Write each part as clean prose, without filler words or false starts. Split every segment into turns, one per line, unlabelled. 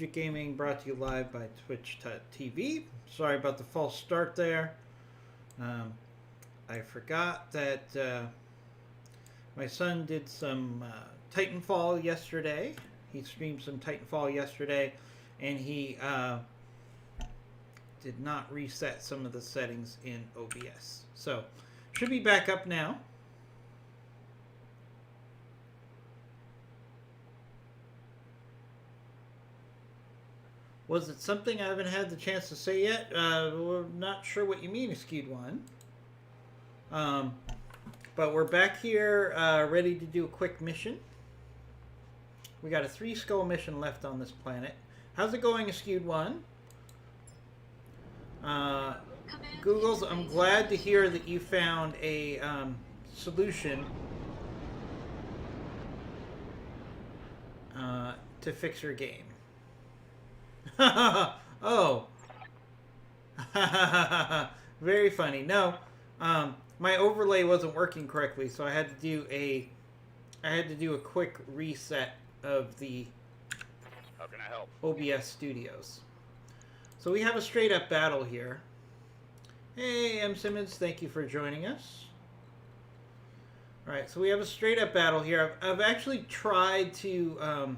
Gaming brought to you live by Twitch.tv. Sorry about the false start there. I forgot that my son did some Titanfall yesterday. He streamed some Titanfall yesterday, and he did not reset some of the settings in OBS. So, should be back up now. Was it something I haven't had the chance to say yet? We're not sure what you mean, Skewed One. But we're back here ready to do a quick mission. We got a 3-skull mission left on this planet. How's it going, Skewed One? Googles, I'm glad to hear that you found a solution to fix your game. Oh. Very funny. No, my overlay wasn't working correctly, so I had to do a quick reset of the
How can I help?
OBS Studios. So we have a straight up battle here. Hey, M. Simmons, thank you for joining us. Alright, so we have a straight up battle here. I've actually tried to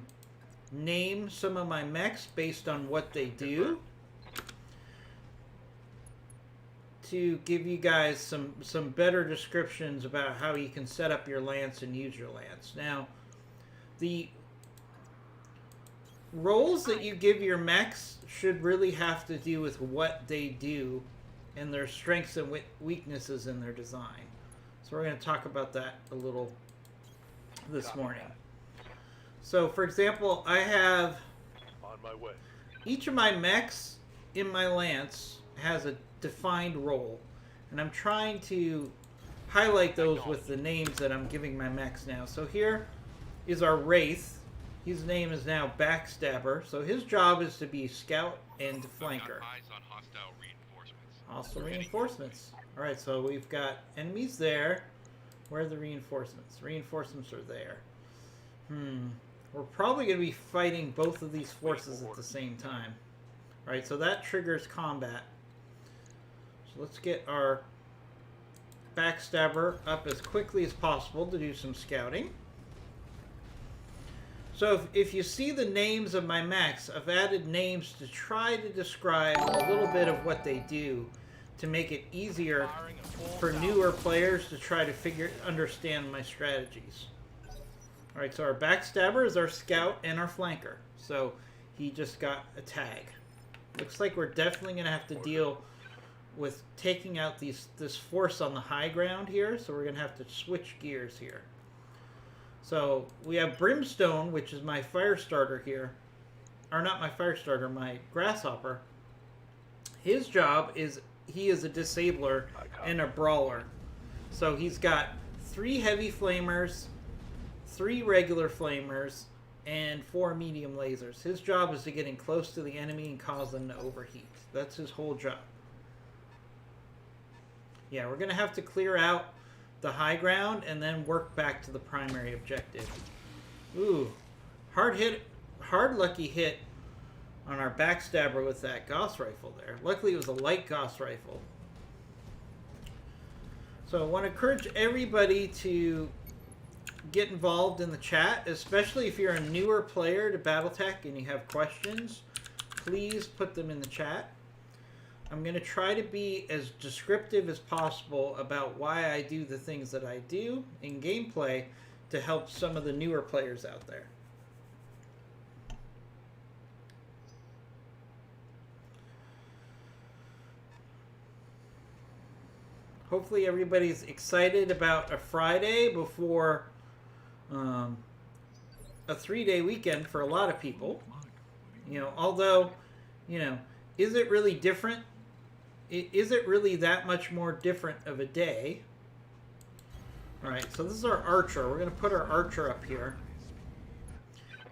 name some of my mechs based on what they do, to give you guys some better descriptions about how you can set up your lance and use your lance. Now, the roles that you give your mechs should really have to do with what they do and their strengths and weaknesses in their design. So we're going to talk about that a little this morning. So, for example, I have
On my way.
each of my mechs in my lance has a defined role, and I'm trying to highlight those with the names that I'm giving my mechs now. So here is our Wraith. His name is now Backstabber. So his job is to be scout and flanker.
Eyes on hostile reinforcements.
Also reinforcements. All right, so we've got enemies there. Where are the reinforcements? Reinforcements are there. We're probably going to be fighting both of these forces at the same time. All right, so that triggers combat. So let's get our Backstabber up as quickly as possible to do some scouting. So if you see the names of my mechs, I've added names to try to describe a little bit of what they do to make it easier for newer players to try to understand my strategies. Alright, so our Backstabber is our scout and our flanker. So he just got a tag. Looks like we're definitely going to have to deal with taking out this force on the high ground here. So we're going to have to switch gears here. So we have Brimstone, which is my fire starter here. Or not my fire starter, my Grasshopper. His job is he is a disabler and a brawler. So he's got 3 heavy flamers, 3 regular flamers, and 4 medium lasers. His job is to get in close to the enemy and cause them to overheat. That's his whole job. Yeah, we're going to have to clear out the high ground and then work back to the primary objective. Ooh, hard lucky hit on our Backstabber with that Gauss rifle there. Luckily it was a light Gauss rifle. So I want to encourage everybody to get involved in the chat, especially if you're a newer player to BattleTech and you have questions. Please put them in the chat. I'm going to try to be as descriptive as possible about why I do the things that I do in gameplay to help some of the newer players out there. Hopefully everybody's excited about a Friday before a 3-day weekend for a lot of people. You know, although, you know, is it really different? Is it really that much more different of a day? Alright, so this is our Archer. We're going to put our Archer up here.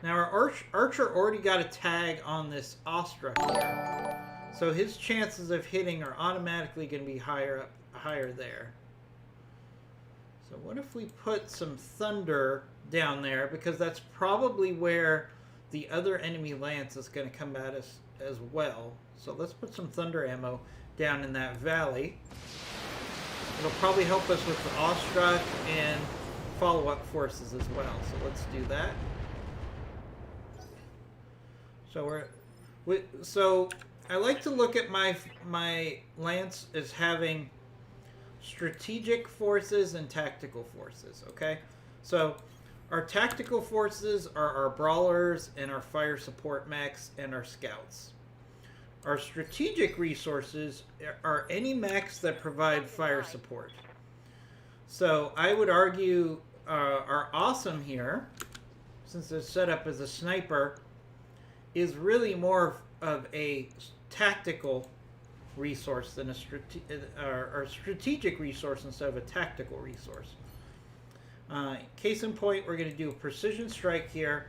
Now our Archer already got a tag on this Astra here. So his chances of hitting are automatically going to be higher there. So what if we put some Thunder down there, because that's probably where the other enemy lance is going to come at us as well. So let's put some thunder ammo down in that valley. It'll probably help us with the awestruck and follow-up forces as well. So let's do that. So I like to look at my lance as having strategic forces and tactical forces. Okay, so our tactical forces are our brawlers and our fire support mechs and our scouts. Our strategic resources are any mechs that provide fire support. So I would argue our awesome here, since it's set up as a sniper, is really more of a tactical resource than a strategic resource instead of a tactical resource. Case in point, we're going to do a precision strike here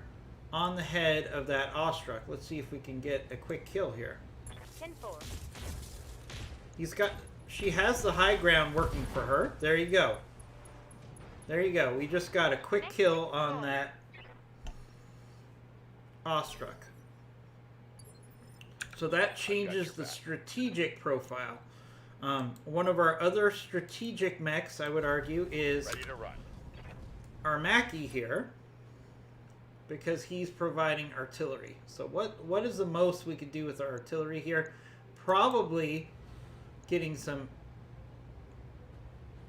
on the head of that awestruck. Let's see if we can get a quick kill here.
10-4.
She has the high ground working for her. There you go. There you go. We just got a quick kill on that awestruck. So that changes the strategic profile. One of our other strategic mechs, I would argue, is
Ready to run.
our Mackie here, because he's providing artillery. So what is the most we could do with our artillery here? Probably getting some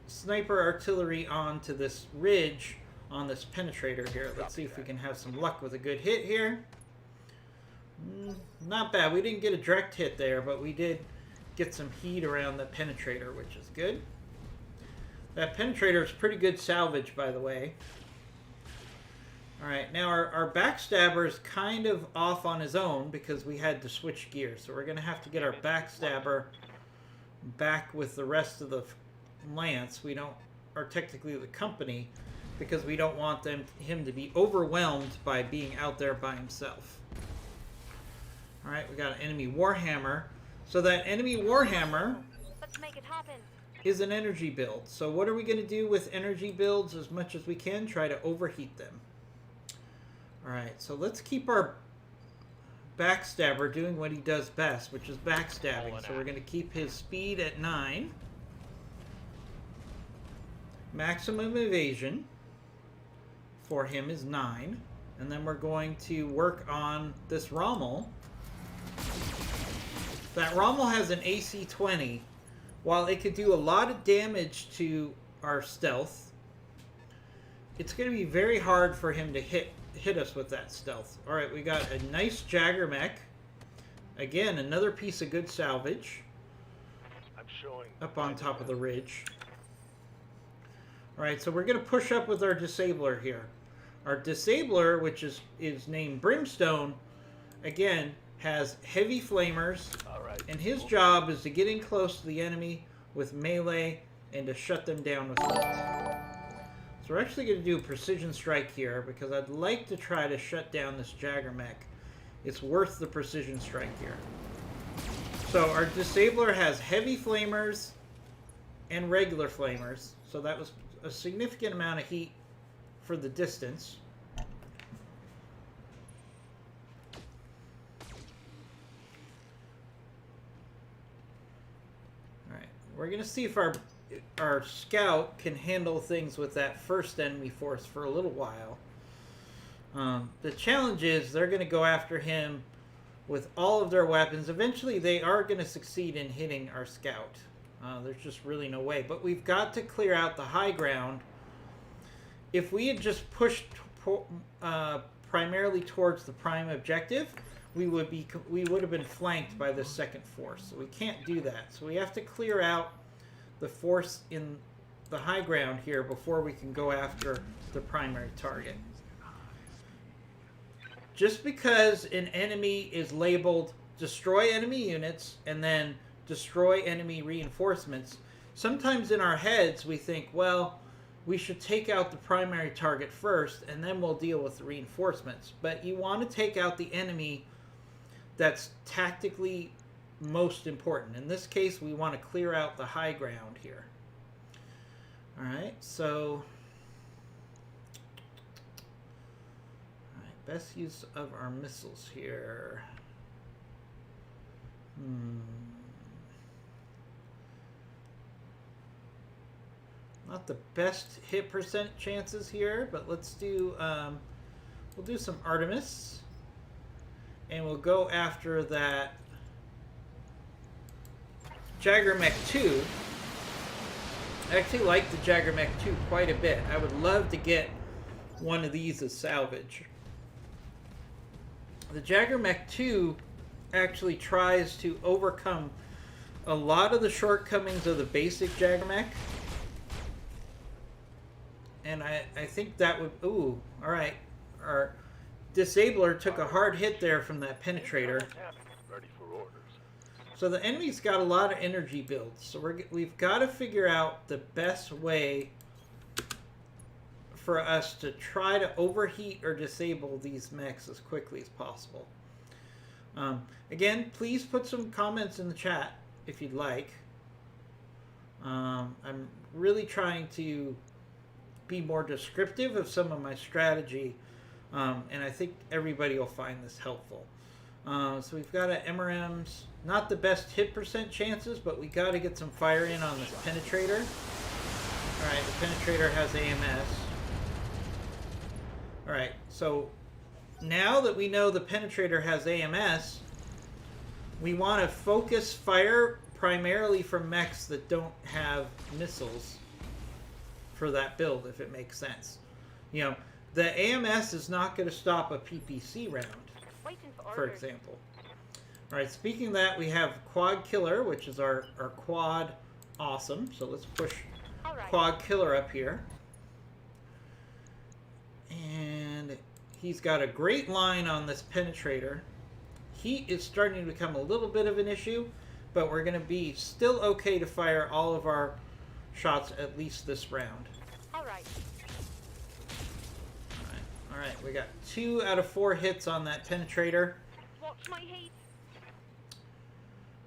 sniper artillery onto this ridge on this penetrator here. Let's see if we can have some luck with a good hit here. Not bad. We didn't get a direct hit there, but we did get some heat around the penetrator, which is good. That penetrator is pretty good salvage, by the way. Alright, now our backstabber is kind of off on his own because we had to switch gears. So we're going to have to get our backstabber back with the rest of the lance. We don't, or technically the company, because we don't want him to be overwhelmed by being out there by himself. Alright, we got an enemy Warhammer. So that enemy Warhammer
Let's make it happen.
is an energy build. So what are we going to do with energy builds as much as we can? Try to overheat them. Alright, so let's keep our backstabber doing what he does best, which is backstabbing. So we're going to keep his speed at 9. Maximum evasion for him is 9. And then we're going to work on this Rommel. That Rommel has an AC 20. While it could do a lot of damage to our stealth, it's going to be very hard for him to hit us with that stealth. Alright, we got a nice Jagger mech. Again, another piece of good salvage.
I'm showing
Up on top of the ridge. Alright, so we're going to push up with our Disabler here. Our Disabler, which is named Brimstone, again, has heavy flamers, and his job is to get in close to the enemy with melee and to shut them down with heat. So we're actually going to do a precision strike here because I'd like to try to shut down this Jagger mech. It's worth the precision strike here. So our Disabler has heavy flamers and regular flamers, so that was a significant amount of heat for the distance. Alright, we're going to see if our scout can handle things with that first enemy force for a little while. The challenge is they're going to go after him with all of their weapons. Eventually they are going to succeed in hitting our scout. There's just really no way. But we've got to clear out the high ground. If we had just pushed primarily towards the prime objective, we would have been flanked by the second force. So we can't do that. So we have to clear out the force in the high ground here before we can go after the primary target. Just because an enemy is labeled destroy enemy units and then destroy enemy reinforcements, sometimes in our heads we think, well, we should take out the primary target first and then we'll deal with the reinforcements. But you want to take out the enemy that's tactically most important. In this case, we want to clear out the high ground here. Alright, so Best use of our missiles here. Not the best hit percent chances here, but let's do, we'll do some Artemis. And we'll go after that Jaggermech 2. I actually like the Jaggermech 2 quite a bit. I would love to get one of these as salvage. The Jaggermech 2 actually tries to overcome a lot of the shortcomings of the basic Jaggermech. And I think that would... Ooh, alright. Our Disabler took a hard hit there from that Penetrator.
Ready for orders.
So the enemy's got a lot of energy builds. So we've got to figure out the best way for us to try to overheat or disable these mechs as quickly as possible. Again, please put some comments in the chat if you'd like. I'm really trying to be more descriptive of some of my strategy, and I think everybody will find this helpful. So we've got a MRMs, not the best hit percent chances, but we got to get some fire in on this Penetrator. Alright, the Penetrator has AMS. Alright, so now that we know the Penetrator has AMS, we want to focus fire primarily from mechs that don't have missiles for that build, if it makes sense. You know, the AMS is not going to stop a PPC round, for example. Alright, speaking of that, we have Quad Killer, which is our quad awesome. So let's push Quad Killer up here. And he's got a great line on this Penetrator. Heat is starting to become a little bit of an issue, but we're going to be still okay to fire all of our shots at least this round.
Alright.
Alright, we got 2 out of 4 hits on that Penetrator.
Watch my heat.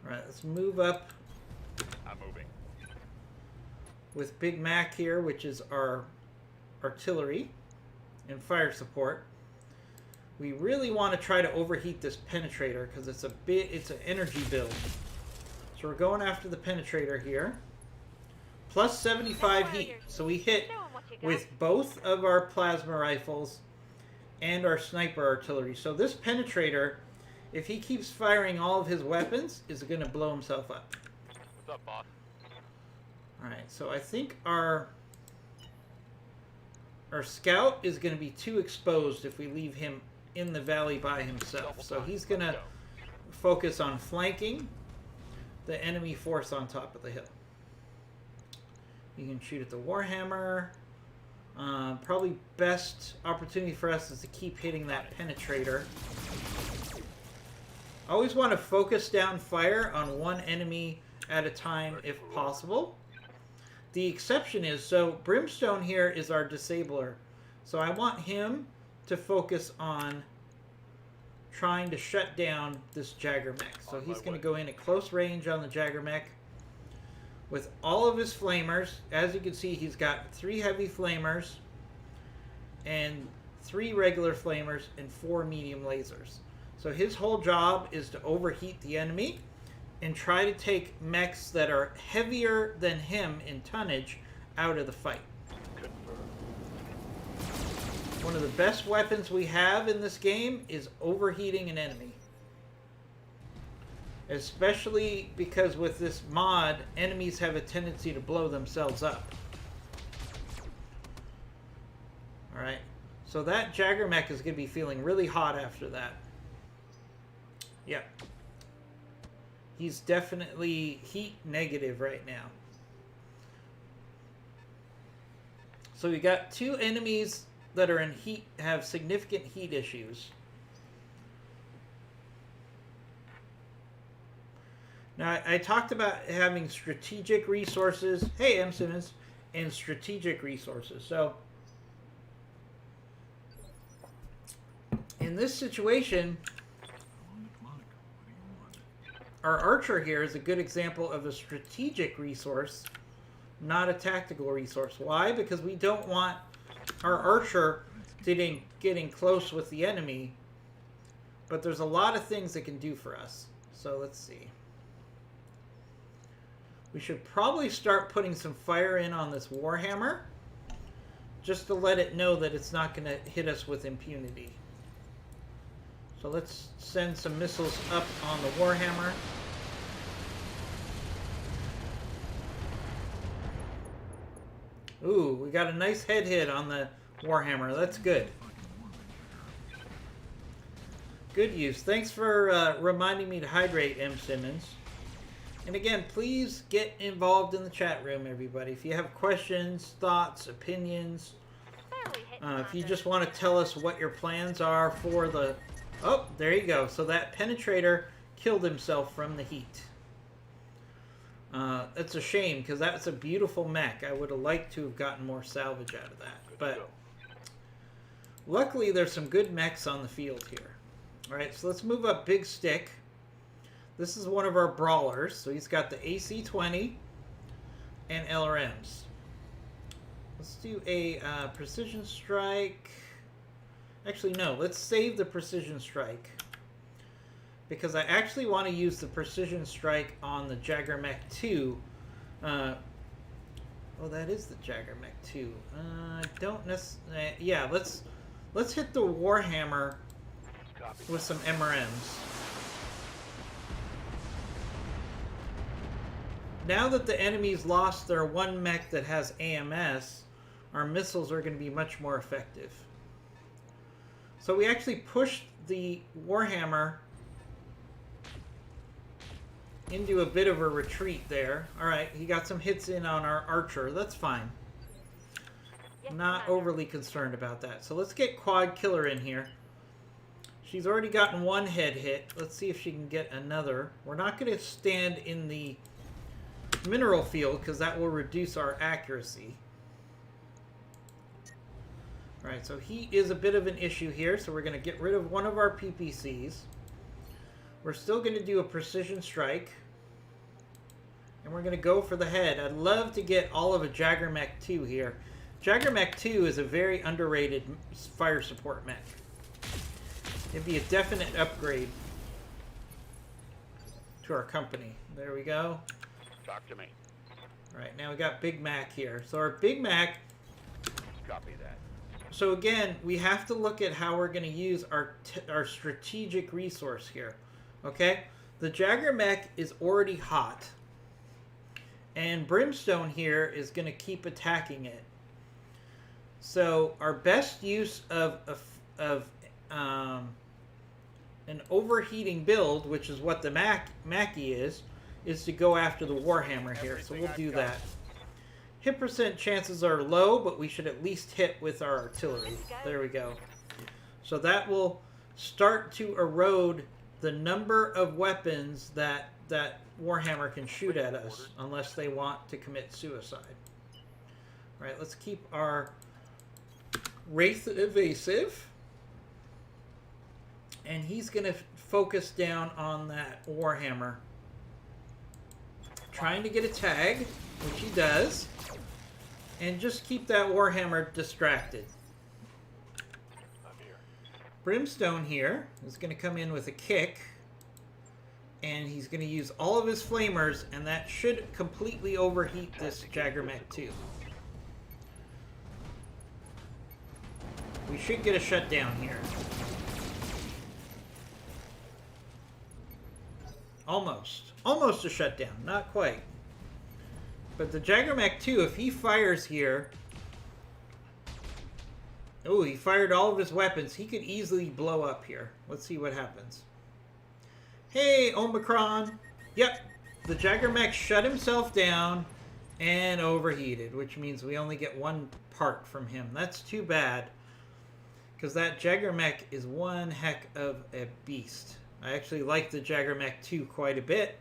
Alright, let's move up
I'm moving.
with Big Mac here, which is our artillery and fire support. We really want to try to overheat this Penetrator because it's an energy build. So we're going after the Penetrator here. Plus 75 heat. So we hit with both of our plasma rifles and our sniper artillery. So this Penetrator, if he keeps firing all of his weapons, is going to blow himself up.
What's up, boss?
Alright, so I think our scout is going to be too exposed if we leave him in the valley by himself. So he's going to focus on flanking the enemy force on top of the hill. You can shoot at the Warhammer. Probably best opportunity for us is to keep hitting that Penetrator. Always want to focus down fire on one enemy at a time if possible. The exception is, so Brimstone here is our disabler. So I want him to focus on trying to shut down this Jaggermech. So he's going to go in at close range on the Jaggermech with all of his flamers. As you can see, he's got 3 heavy flamers and 3 regular flamers and 4 medium lasers. So his whole job is to overheat the enemy and try to take mechs that are heavier than him in tonnage out of the fight. One of the best weapons we have in this game is overheating an enemy. Especially because with this mod, enemies have a tendency to blow themselves up. Alright, so that Jaggermech is going to be feeling really hot after that. Yep. He's definitely heat negative right now. So we got 2 enemies that are in heat, have significant heat issues. Now, I talked about having strategic resources. Hey, M. Simmons. And strategic resources. So, in this situation, our archer here is a good example of a strategic resource, not a tactical resource. Why? Because we don't want our archer getting close with the enemy, but there's a lot of things it can do for us. So let's see. We should probably start putting some fire in on this Warhammer, just to let it know that it's not going to hit us with impunity. So let's send some missiles up on the Warhammer. Ooh, we got a nice head hit on the Warhammer. That's good. Good use. Thanks for reminding me to hydrate, M. Simmons. And again, please get involved in the chat room, everybody. If you have questions, thoughts, opinions, if you just want to tell us what your plans are for the... Oh, there you go. So that penetrator killed himself from the heat. That's a shame, because that's a beautiful mech. I would have liked to have gotten more salvage out of that. But luckily, there's some good mechs on the field here. All right, so let's move up Big Stick. This is one of our brawlers. So he's got the AC-20 and LRMs. Let's do a precision strike. Actually, no. Let's save the precision strike, because I actually want to use the precision strike on the Jagger Mech 2. Oh, that is the Jagger Mech 2. Don't necessarily... yeah, let's hit the Warhammer with some MRMs. Now that the enemy's lost their one mech that has AMS, our missiles are going to be much more effective. So we actually pushed the Warhammer into a bit of a retreat there. Alright, he got some hits in on our archer. That's fine. Not overly concerned about that. So let's get Quad Killer in here. She's already gotten one head hit. Let's see if she can get another. We're not going to stand in the mineral field, because that will reduce our accuracy. Alright, so he is a bit of an issue here, so we're going to get rid of one of our PPCs. We're still going to do a precision strike, and we're going to go for the head. I'd love to get all of a Jagger Mech 2 here. Jagger Mech 2 is a very underrated fire support mech. It'd be a definite upgrade to our company. There we go.
Talk to me.
Alright, now we got Big Mac here. So our Big Mac...
Copy that.
So again, we have to look at how we're going to use our strategic resource here. Okay? The Jagger Mech is already hot. And Brimstone here is going to keep attacking it. So our best use of an overheating build, which is what the Mackie is to go after the Warhammer here. So we'll do that. Hit percent chances are low, but we should at least hit with our artillery. There we go. So that will start to erode the number of weapons that Warhammer can shoot at us, unless they want to commit suicide. All right, let's keep our Wraith evasive. And he's going to focus down on that Warhammer. Trying to get a tag, which he does. And just keep that Warhammer distracted. Brimstone here is going to come in with a kick. And he's going to use all of his flamers, and that should completely overheat this Jagger Mech 2. We should get a shutdown here. Almost. Almost a shutdown. Not quite. But the Jagger Mech 2, if he fires here... Oh, he fired all of his weapons. He could easily blow up here. Let's see what happens. Hey, Omicron. Yep. The Jagger Mech shut himself down and overheated, which means we only get one part from him. That's too bad, because that Jagger Mech is one heck of a beast. I actually like the Jagger Mech 2 quite a bit.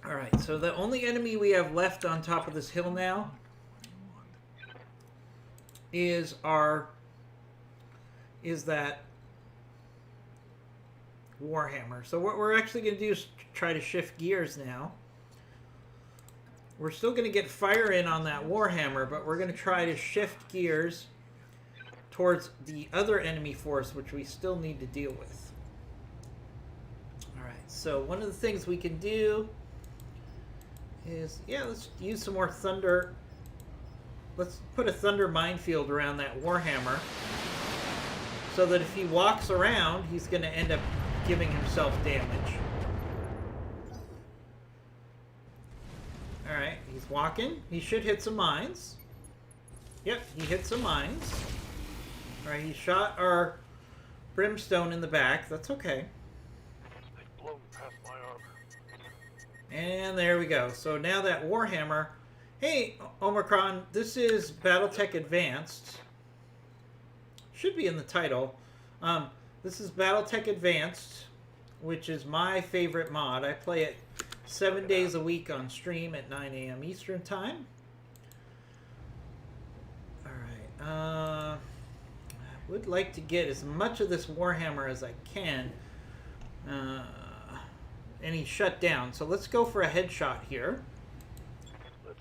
Alright, so the only enemy we have left on top of this hill now is that Warhammer. So what we're actually going to do is try to shift gears now. we're still going to get fire in on that Warhammer, but we're going to try to shift gears towards the other enemy force, which we still need to deal with. Alright, so one of the things we can do is, yeah, let's use some more thunder. Let's put a thunder minefield around that Warhammer so that if he walks around, he's going to end up giving himself damage. Alright, he's walking. He should hit some mines. Yep, he hit some mines. Alright, he shot our brimstone in the back. That's okay.
They've blown past my armor.
And there we go. So now that Warhammer... Hey, Omicron, this is BattleTech Advanced. Should be in the title. This is BattleTech Advanced, which is my favorite mod. I play it 7 days a week on stream at 9 a.m. Eastern Time. Alright. I would like to get as much of this Warhammer as I can. And he's shut down. So let's go for a headshot here.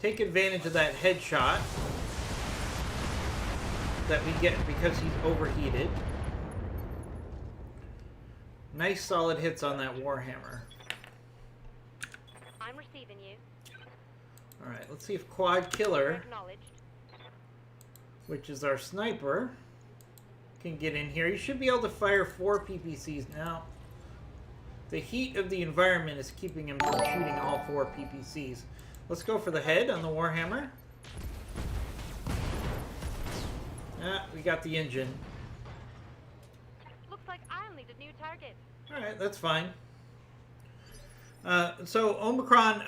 Take advantage of that headshot that we get because he's overheated. Nice solid hits on that Warhammer.
I'm receiving you.
Alright, let's see if Quad Killer,
Acknowledged.
which is our sniper, can get in here. You should be able to fire 4 PPCs now. The heat of the environment is keeping him from shooting all 4 PPCs. Let's go for the head on the Warhammer. Ah, we got the engine.
Looks like I'll need a new target.
Alright, that's fine. So, Omicron,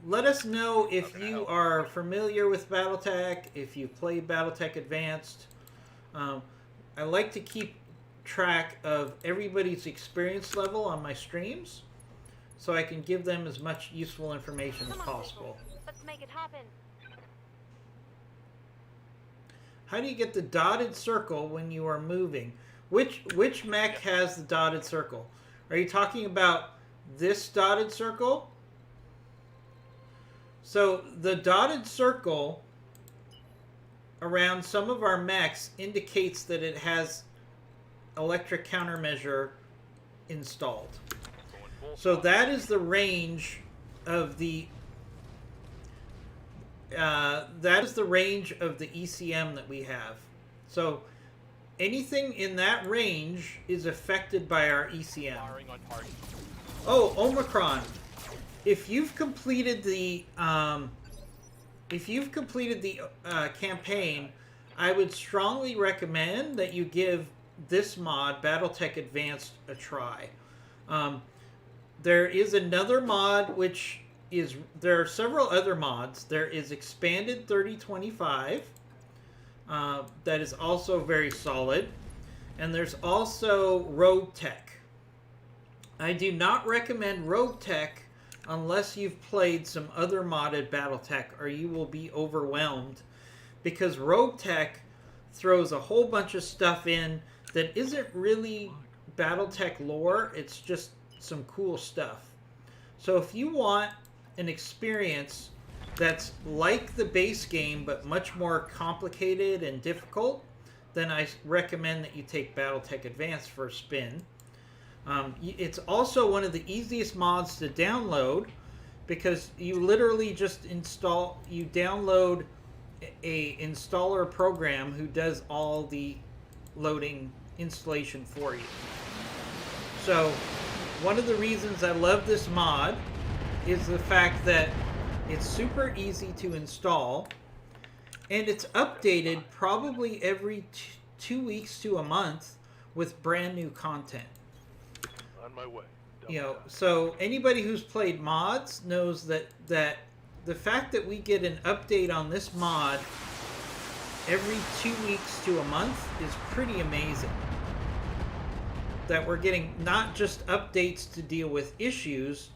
let us know if you are familiar with BattleTech, if you play BattleTech Advanced. I like to keep track of everybody's experience level on my streams, so I can give them as much useful information as
Come on,
possible.
people. Let's make it happen.
How do you get the dotted circle when you are moving? Which mech has the dotted circle? Are you talking about this dotted circle? So the dotted circle around some of our mechs indicates that it has electric countermeasure installed. So that is the range of the ECM that we have. So anything in that range is affected by our ECM. Oh, Omicron! If you've completed the campaign, I would strongly recommend that you give this mod, BattleTech Advanced, a try. There is another mod which is... There are several other mods. There is Expanded 3025. That is also very solid. And there's also Rogue Tech. I do not recommend Rogue Tech unless you've played some other modded BattleTech, or you will be overwhelmed. Because Rogue Tech throws a whole bunch of stuff in that isn't really BattleTech lore. It's just some cool stuff. So if you want an experience that's like the base game but much more complicated and difficult, then I recommend that you take BattleTech Advanced for a spin. It's also one of the easiest mods to download because you literally just download a installer program who does all the loading installation for you. So one of the reasons I love this mod is the fact that it's super easy to install, and it's updated probably every 2 weeks to a month with brand new content.
On my way.
You know, so anybody who's played mods knows that the fact that we get an update on this mod every 2 weeks to a month is pretty amazing. That we're getting not just updates to deal with issues,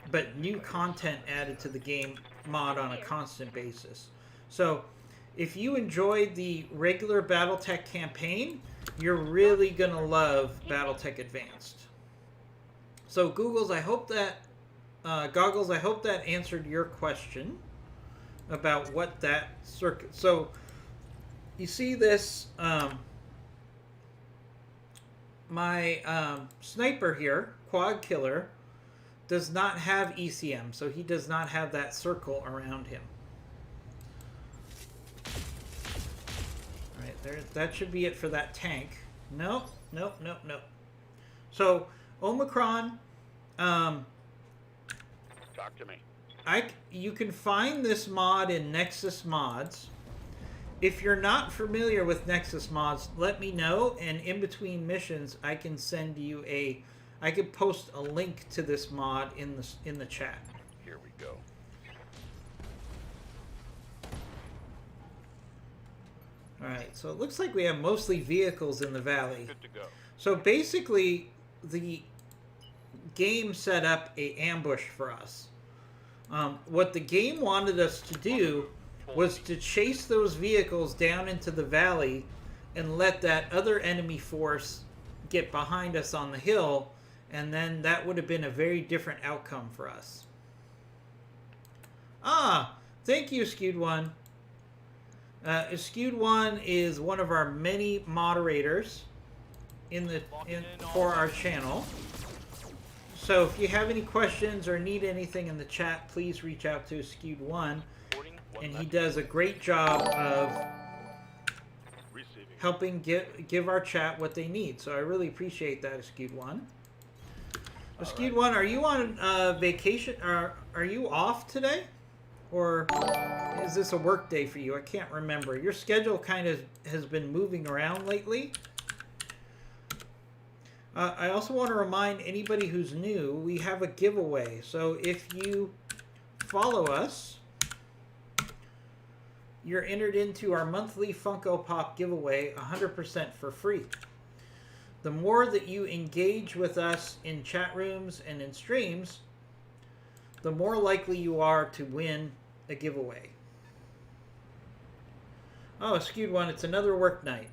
but new content added to the game mod on a constant basis. So if you enjoyed the regular BattleTech campaign, you're really going to love BattleTech Advanced. So Goggles, I hope that answered your question. about what that circuit. So you see this. My sniper here, quad killer, does not have ECM, so he does not have that circle around him. All right, there. That should be it for that tank. Nope, nope, nope, nope. So Omicron,
Talk to me.
you can find this mod in Nexus Mods. If you're not familiar with Nexus Mods, let me know, and in between missions, I can send you I could post a link to this mod in the chat.
Here we go.
All right, so it looks like we have mostly vehicles in the valley.
Good to go.
So basically, the game set up a ambush for us. What the game wanted us to do was to chase those vehicles down into the valley and let that other enemy force get behind us on the hill, and then that would have been a very different outcome for us. Ah, thank you, Skewed One. Skewed One is one of our many moderators for our channel. So if you have any questions or need anything in the chat, please reach out to Skewed One. And he does a great job of helping give our chat what they need. So I really appreciate that, Skewed One. Skewed One, are you on vacation? Are you off today? Or is this a work day for you? I can't remember. Your schedule kind of has been moving around lately. I also want to remind anybody who's new, we have a giveaway. So if you follow us, you're entered into our monthly Funko Pop giveaway 100% for free. The more that you engage with us in chat rooms and in streams, the more likely you are to win a giveaway. Oh, Skewed One, it's another work night.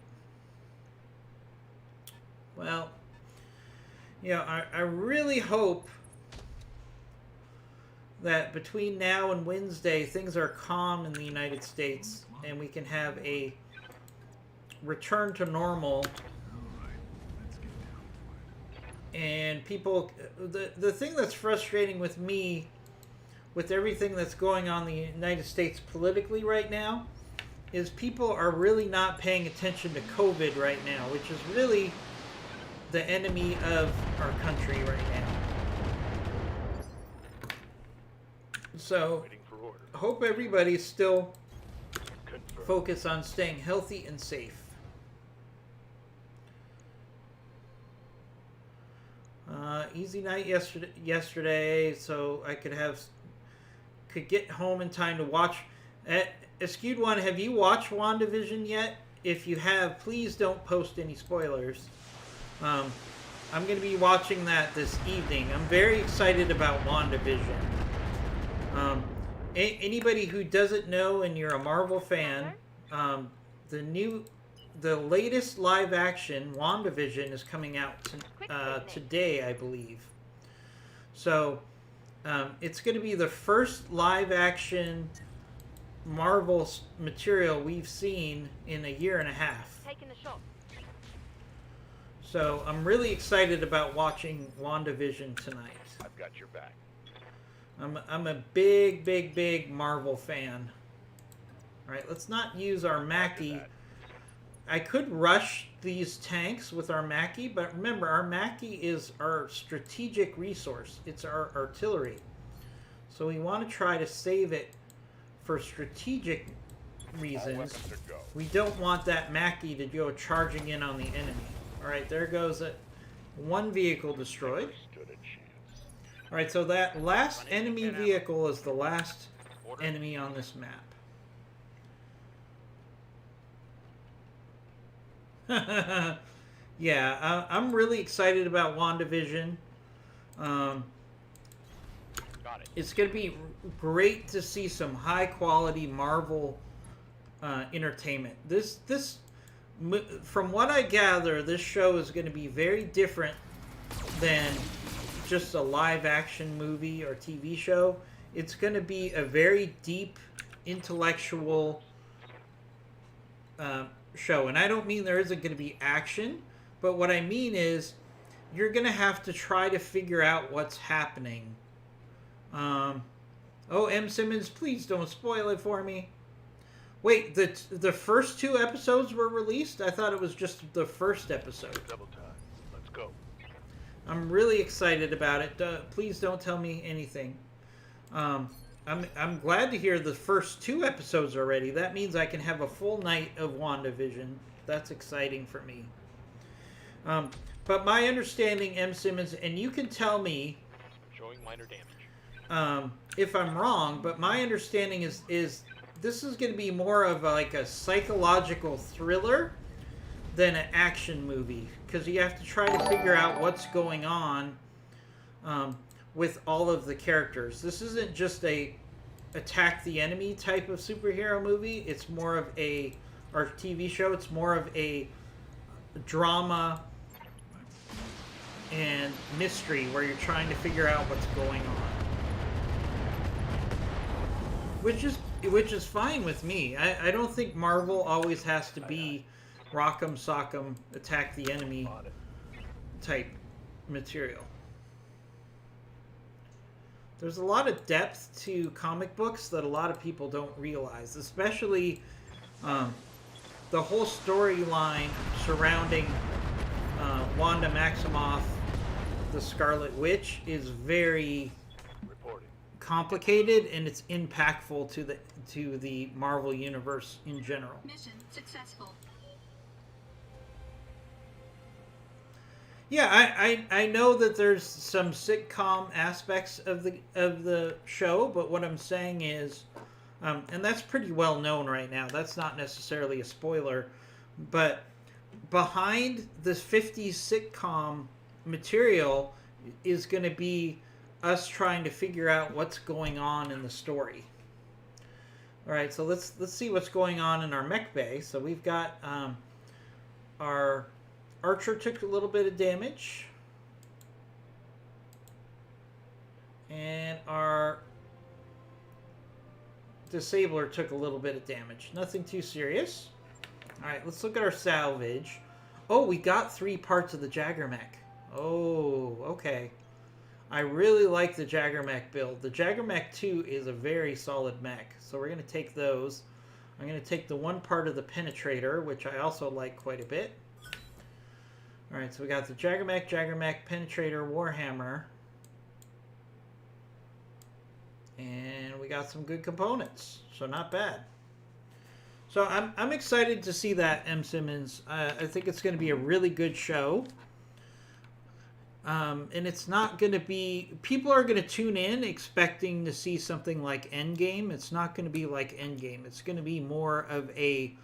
Well, I really hope that between now and Wednesday, things are calm in the United States and we can have a return to normal. And people, the thing that's frustrating with me, with everything that's going on in the United States politically right now, is people are really not paying attention to COVID right now, which is really the enemy of our country right now. So, hope everybody's still focused on staying healthy and safe. Easy night yesterday, so I could get home in time to watch. Skewed One, have you watched WandaVision yet? If you have, please don't post any spoilers. I'm going to be watching that this evening. I'm very excited about WandaVision. Anybody who doesn't know and you're a Marvel fan, the latest live action WandaVision is coming out today, I believe. So it's going to be the first live action Marvel material we've seen in a year and a half.
Taking the shot.
So I'm really excited about watching WandaVision tonight.
I've got your back.
I'm a big Marvel fan. All right, let's not use our Mackie. I could rush these tanks with our Mackie, but remember, our Mackie is our strategic resource. It's our artillery. So we want to try to save it for strategic reasons. We don't want that Mackie to go charging in on the enemy. All right, there goes it. One vehicle destroyed. All right, so that last enemy vehicle is the last enemy on this map. Yeah, I'm really excited about WandaVision. It's going to be great to see some high-quality Marvel entertainment. From what I gather, this show is going to be very different than just a live-action movie or TV show. It's going to be a very deep intellectual show. And I don't mean there isn't going to be action, but what I mean is you're going to have to try to figure out what's happening. Oh, M. Simmons, please don't spoil it for me. Wait, the first 2 episodes were released? I thought it was just the first episode.
Double time. Let's go.
I'm really excited about it. Please don't tell me anything. I'm glad to hear the first 2 episodes already. That means I can have a full night of WandaVision. That's exciting for me. But my understanding, M. Simmons, and you can tell me
Showing minor damage.
if I'm wrong, but my understanding is this is going to be more of like a psychological thriller than an action movie, because you have to try to figure out what's going on with all of the characters. This isn't just a attack the enemy type of superhero movie. It's more of or TV show. It's more of a drama and mystery where you're trying to figure out what's going on, which is fine with me. I don't think Marvel always has to be rock'em sock'em attack the enemy type material. There's a lot of depth to comic books that a lot of people don't realize, especially the whole storyline surrounding Wanda Maximoff, the Scarlet Witch, is very complicated, and it's impactful to the Marvel universe in general.
Mission successful.
Yeah, I know that there's some sitcom aspects of the show, but what I'm saying is, and that's pretty well known right now. That's not necessarily a spoiler, but behind this 50s sitcom material is going to be us trying to figure out what's going on in the story. All right, so let's see what's going on in our mech bay. So we've got our Archer took a little bit of damage, and our Disabler took a little bit of damage. Nothing too serious. All right, let's look at our salvage. Oh, we got 3 parts of the Jagger mech. Oh, okay. I really like the Jagger mech build. The Jagger mech 2 is a very solid mech, so we're going to take those. I'm going to take the 1 part of the Penetrator, which I also like quite a bit. Alright, so we got the Jagger mech, Penetrator, Warhammer. And we got some good components, so not bad. So I'm excited to see that, M. Simmons. I think it's going to be a really good show. And it's not going to be... People are going to tune in expecting to see something like Endgame. It's not going to be like Endgame. It's going to be more of a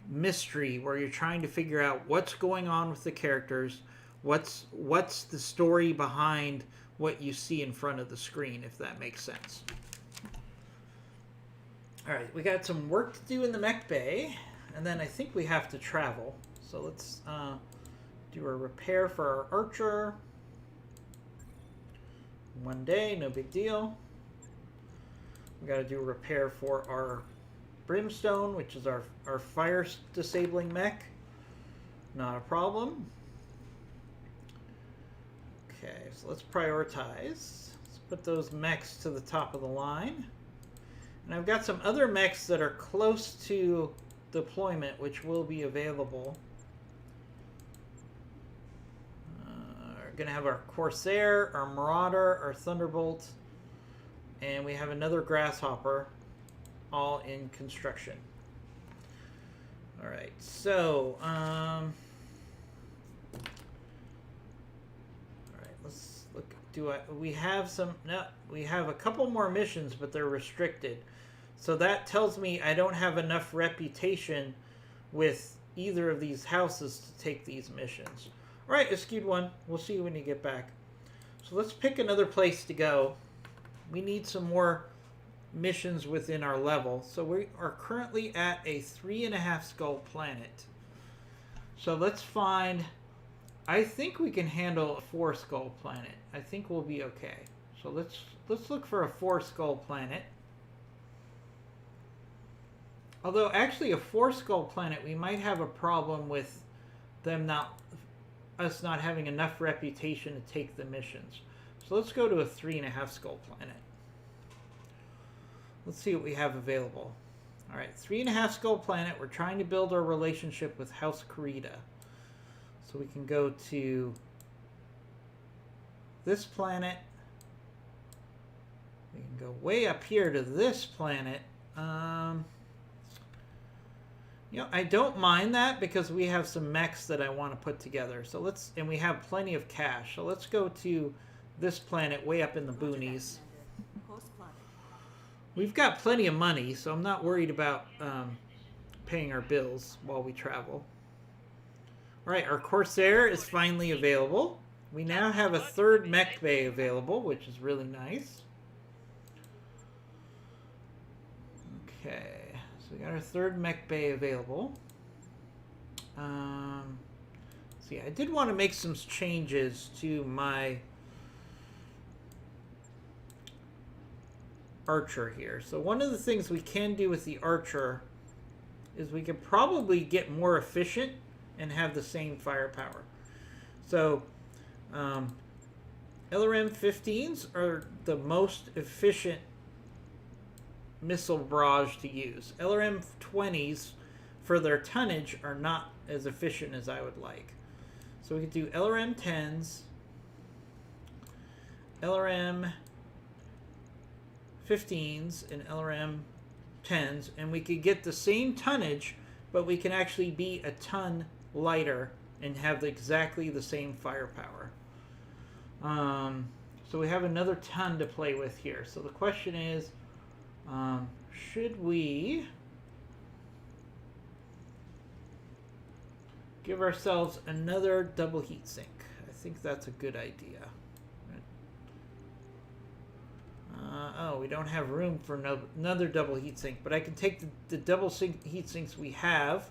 mystery where you're trying to figure out what's going on with the characters, what's the story behind what you see in front of the screen, if that makes sense. All right, we got some work to do in the mech bay, and then I think we have to travel. So let's do a repair for our Archer. 1 day, no big deal. We got to do a repair for our Brimstone, which is our fire disabling mech. Not a problem. Okay, so let's prioritize. Let's put those mechs to the top of the line. And I've got some other mechs that are close to deployment, which will be available. We're going to have our Corsair, our Marauder, our Thunderbolt, and we have another Grasshopper, all in construction. All right, so all right, let's look. We have some? No, we have a couple more missions, but they're restricted. So that tells me I don't have enough reputation with either of these houses to take these missions. All right, Skewed One. We'll see you when you get back. So let's pick another place to go. We need some more missions within our level. So we are currently at a 3.5 skull planet. So let's find... I think we can handle a 4 skull planet. I think we'll be okay. So let's look for a 4 skull planet. Although, actually, a 4-skull planet, we might have a problem with us not having enough reputation to take the missions. So let's go to a 3.5-skull planet. Let's see what we have available. All right, 3.5-skull planet. We're trying to build our relationship with House Karita. So we can go to this planet. We can go way up here to this planet. You know, I don't mind that because we have some mechs that I want to put together. So and we have plenty of cash. So let's go to this planet way up in the boonies. We've got plenty of money, so I'm not worried about paying our bills while we travel. All right, our Corsair is finally available. We now have a 3rd mech bay available, which is really nice. Okay. So we got our 3rd mech bay available. See, I did want to make some changes to my archer here. So one of the things we can do with the archer is we could probably get more efficient and have the same firepower. So LRM-15s are the most efficient missile barrage to use. LRM-20s, for their tonnage, are not as efficient as I would like. So we could do LRM-10s, LRM-15s, and LRM-10s, and we could get the same tonnage, but we can actually be a ton lighter and have exactly the same firepower. So we have another ton to play with here. So the question is, should we give ourselves another double heatsink? I think that's a good idea. Oh, we don't have room for another double heatsink, but I can take the double heatsinks we have,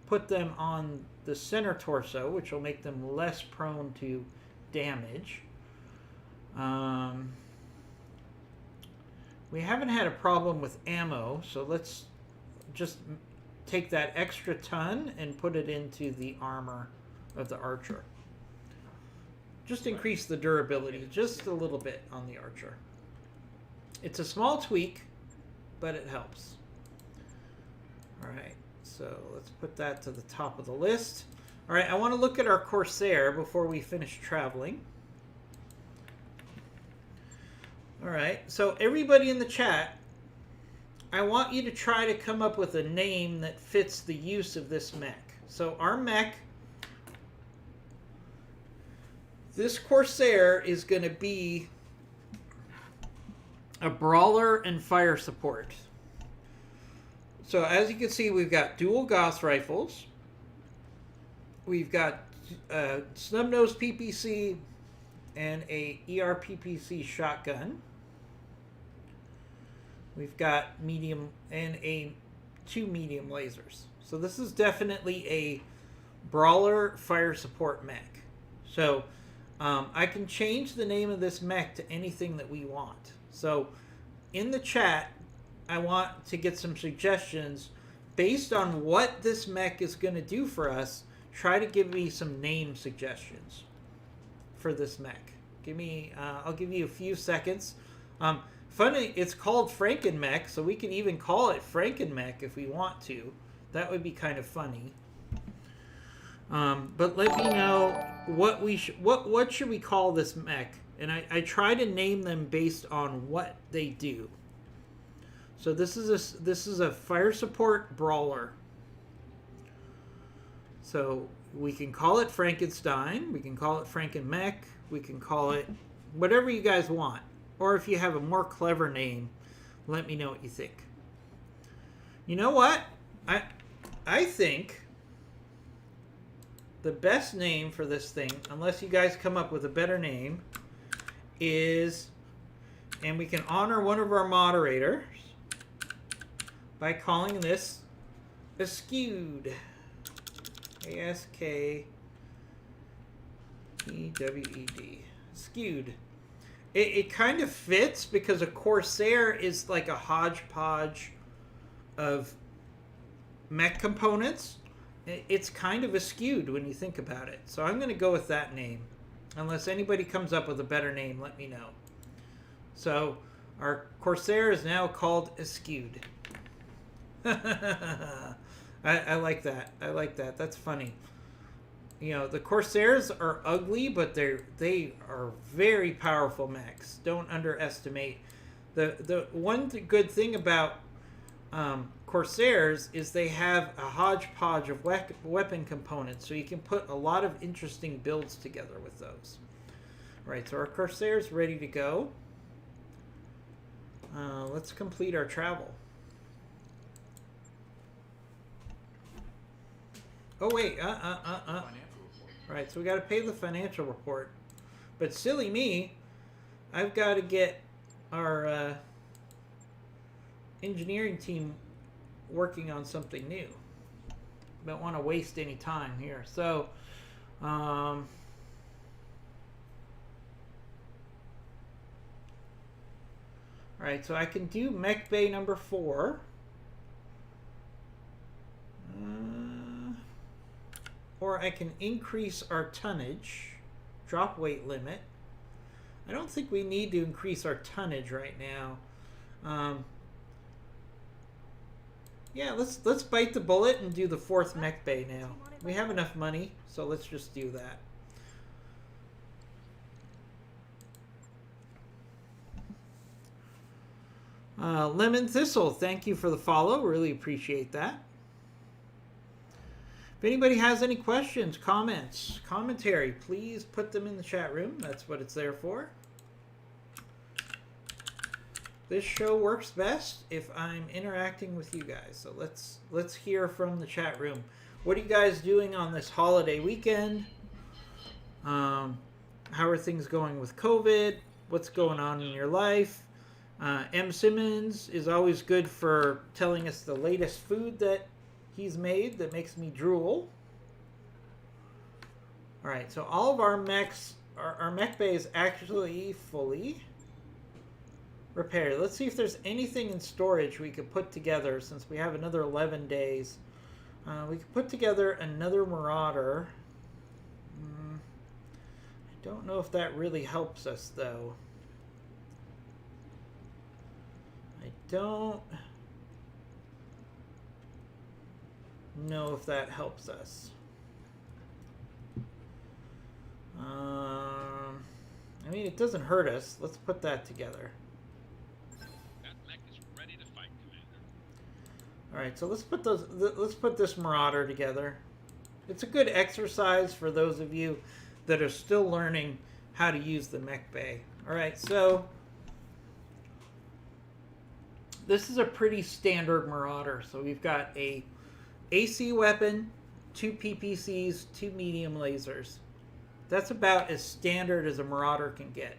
put them on the center torso, which will make them less prone to damage. We haven't had a problem with ammo, so let's just take that extra ton and put it into the armor of the archer. Just increase the durability just a little bit on the archer. It's a small tweak, but it helps. All right, so let's put that to the top of the list. All right, I want to look at our Corsair before we finish traveling. All right, so everybody in the chat, I want you to try to come up with a name that fits the use of this mech. So our mech, this Corsair is going to be a brawler and fire support. So as you can see, we've got dual Gauss rifles. We've got snub-nose PPC and a ERPPC shotgun. We've got medium and two medium lasers. So this is definitely a brawler fire support mech. So I can change the name of this mech to anything that we want. So in the chat, I want to get some suggestions based on what this mech is going to do for us. Try to give me some name suggestions for this mech. I'll give you a few seconds. Funny, it's called Frankenmech, so we can even call it Frankenmech if we want to. That would be kind of funny. But let me know what should we call this mech, and I try to name them based on what they do. So this is a fire support brawler. So we can call it Frankenstein, we can call it Frankenmech, we can call it whatever you guys want. Or if you have a more clever name, let me know what you think. You know what? I think the best name for this thing, unless you guys come up with a better name, is, and we can honor one of our moderators by calling this Askewed. A-S-K-E-W-E-D. Skewed. It kind of fits because a Corsair is like a hodgepodge of mech components, it's kind of skewed when you think about it. So I'm going to go with that name. Unless anybody comes up with a better name, let me know. So our Corsair is now called Eschewed. I like that. I like that. That's funny. You know, the Corsairs are ugly, but they are very powerful mechs. Don't underestimate. The one good thing about Corsairs is they have a hodgepodge of weapon components, so you can put a lot of interesting builds together with those. Right, so our Corsair's ready to go. Let's complete our travel. Oh wait, Right, so we got to pay the financial report. But silly me, I've got to get our engineering team working on something new. Don't want to waste any time here. So, all right, so I can do mech bay number 4. Or I can increase our tonnage, drop weight limit. I don't think we need to increase our tonnage right now. Yeah, let's bite the bullet and do the 4th mech bay now. We have enough money, so let's just do that. Lemon Thistle, thank you for the follow. Really appreciate that. If anybody has any questions, comments, commentary, please put them in the chat room. That's what it's there for. This show works best if I'm interacting with you guys. So let's hear from the chat room. What are you guys doing on this holiday weekend? How are things going with COVID? What's going on in your life? M. Simmons is always good for telling us the latest food that he's made that makes me drool. All right, so all of our mechs, our mech bay is actually fully repaired. Let's see if there's anything in storage we could put together since we have another 11 days. We could put together another Marauder. I don't know if that really helps us, though. I don't know if that helps us. I mean, it doesn't hurt us. Let's put that together.
That mech is ready to fight, Commander.
All right, so let's put this Marauder together. It's a good exercise for those of you that are still learning how to use the mech bay. All right, so this is a pretty standard Marauder. So we've got a AC weapon, 2 PPCs, 2 medium lasers. That's about as standard as a Marauder can get.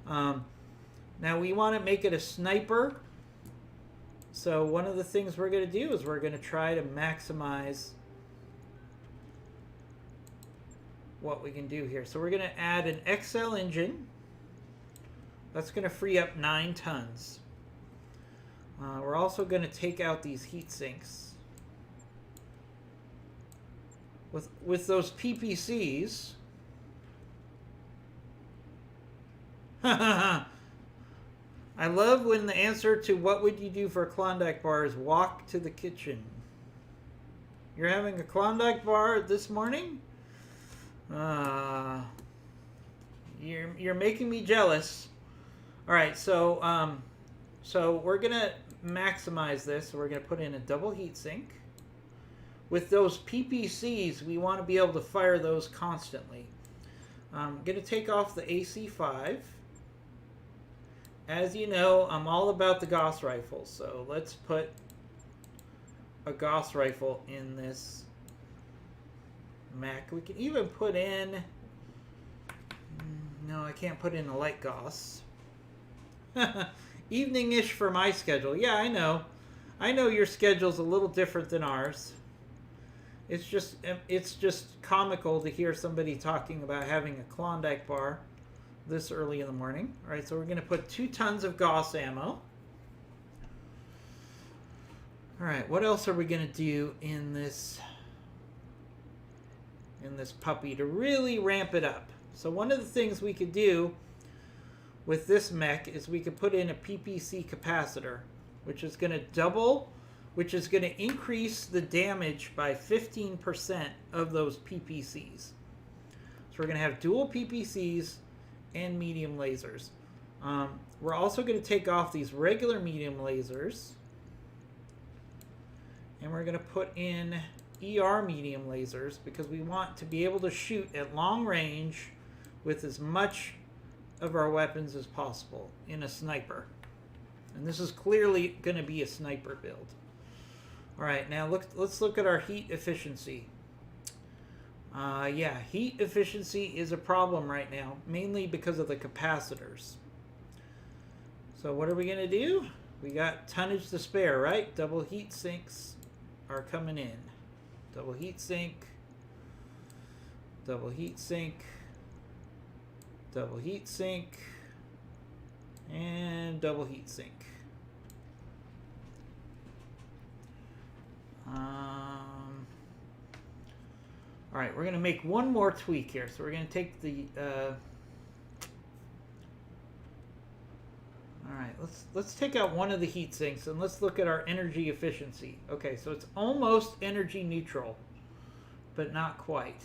Now we want to make it a sniper. So one of the things we're going to do is we're going to try to maximize what we can do here. So we're going to add an XL engine. That's going to free up 9 tons. We're also going to take out these heat sinks. With those PPCs, I love when the answer to what would you do for a Klondike bar is walk to the kitchen. You're having a Klondike bar this morning? You're making me jealous. All right, so we're gonna maximize this. So we're gonna put in a double heat sink. With those PPCs, we want to be able to fire those constantly. I'm going to take off the AC-5. As you know, I'm all about the Gauss rifle, so let's put a Gauss rifle in this mech. We can even put in... No, I can't put in a light Gauss. Evening-ish for my schedule. Yeah, I know. I know your schedule's a little different than ours. It's just comical to hear somebody talking about having a Klondike bar this early in the morning. All right, so we're going to put 2 tons of Gauss ammo. Alright, what else are we going to do in this puppy to really ramp it up? So one of the things we could do with this mech is we could put in a PPC capacitor, which is going to increase the damage by 15% of those PPCs. So we're going to have dual PPCs and medium lasers. We're also going to take off these regular medium lasers, and we're going to put in ER medium lasers because we want to be able to shoot at long range with as much of our weapons as possible in a sniper. And this is clearly going to be a sniper build. Alright, now let's look at our heat efficiency. Yeah, heat efficiency is a problem right now, mainly because of the capacitors. So what are we going to do? We got tonnage to spare, right? Double heat sinks are coming in. Double heat sink. Double heat sink. Double heat sink. And double heat sink. Alright, we're going to make one more tweak here. So we're going to take the... Alright, let's take out one of the heat sinks and let's look at our energy efficiency. Okay, so it's almost energy neutral, but not quite.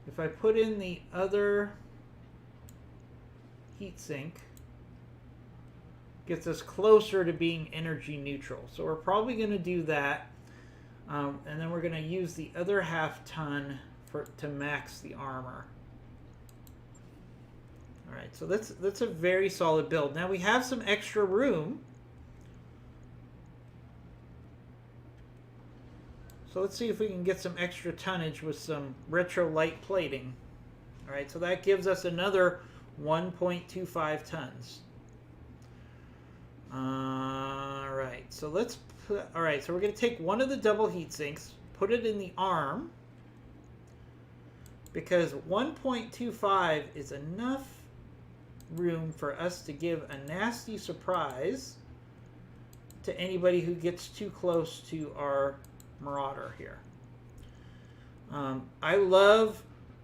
If I put in the other heat sink, gets us closer to being energy neutral. So we're probably going to do that. And then we're going to use the other half ton to max the armor. Alright, so that's a very solid build. Now we have some extra room. So let's see if we can get some extra tonnage with some retro light plating. Alright, so that gives us another 1.25 tons. Alright, so let's put... Alright, so we're going to take one of the double heat sinks, put it in the arm, because 1.25 is enough room for us to give a nasty surprise to anybody who gets too close to our Marauder here. I love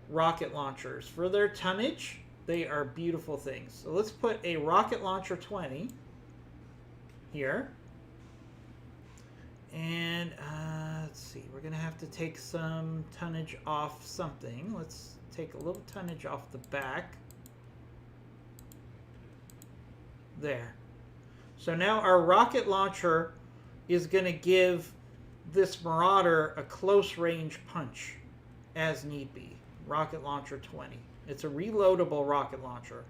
rocket launchers. For their tonnage, they are beautiful things. So let's put a rocket launcher 20 here. And let's see, we're going to have to take some tonnage off something. Let's take a little tonnage off the back. There. So now our rocket launcher is going to give this Marauder a close range punch as need be. Rocket launcher 20. It's a reloadable rocket launcher.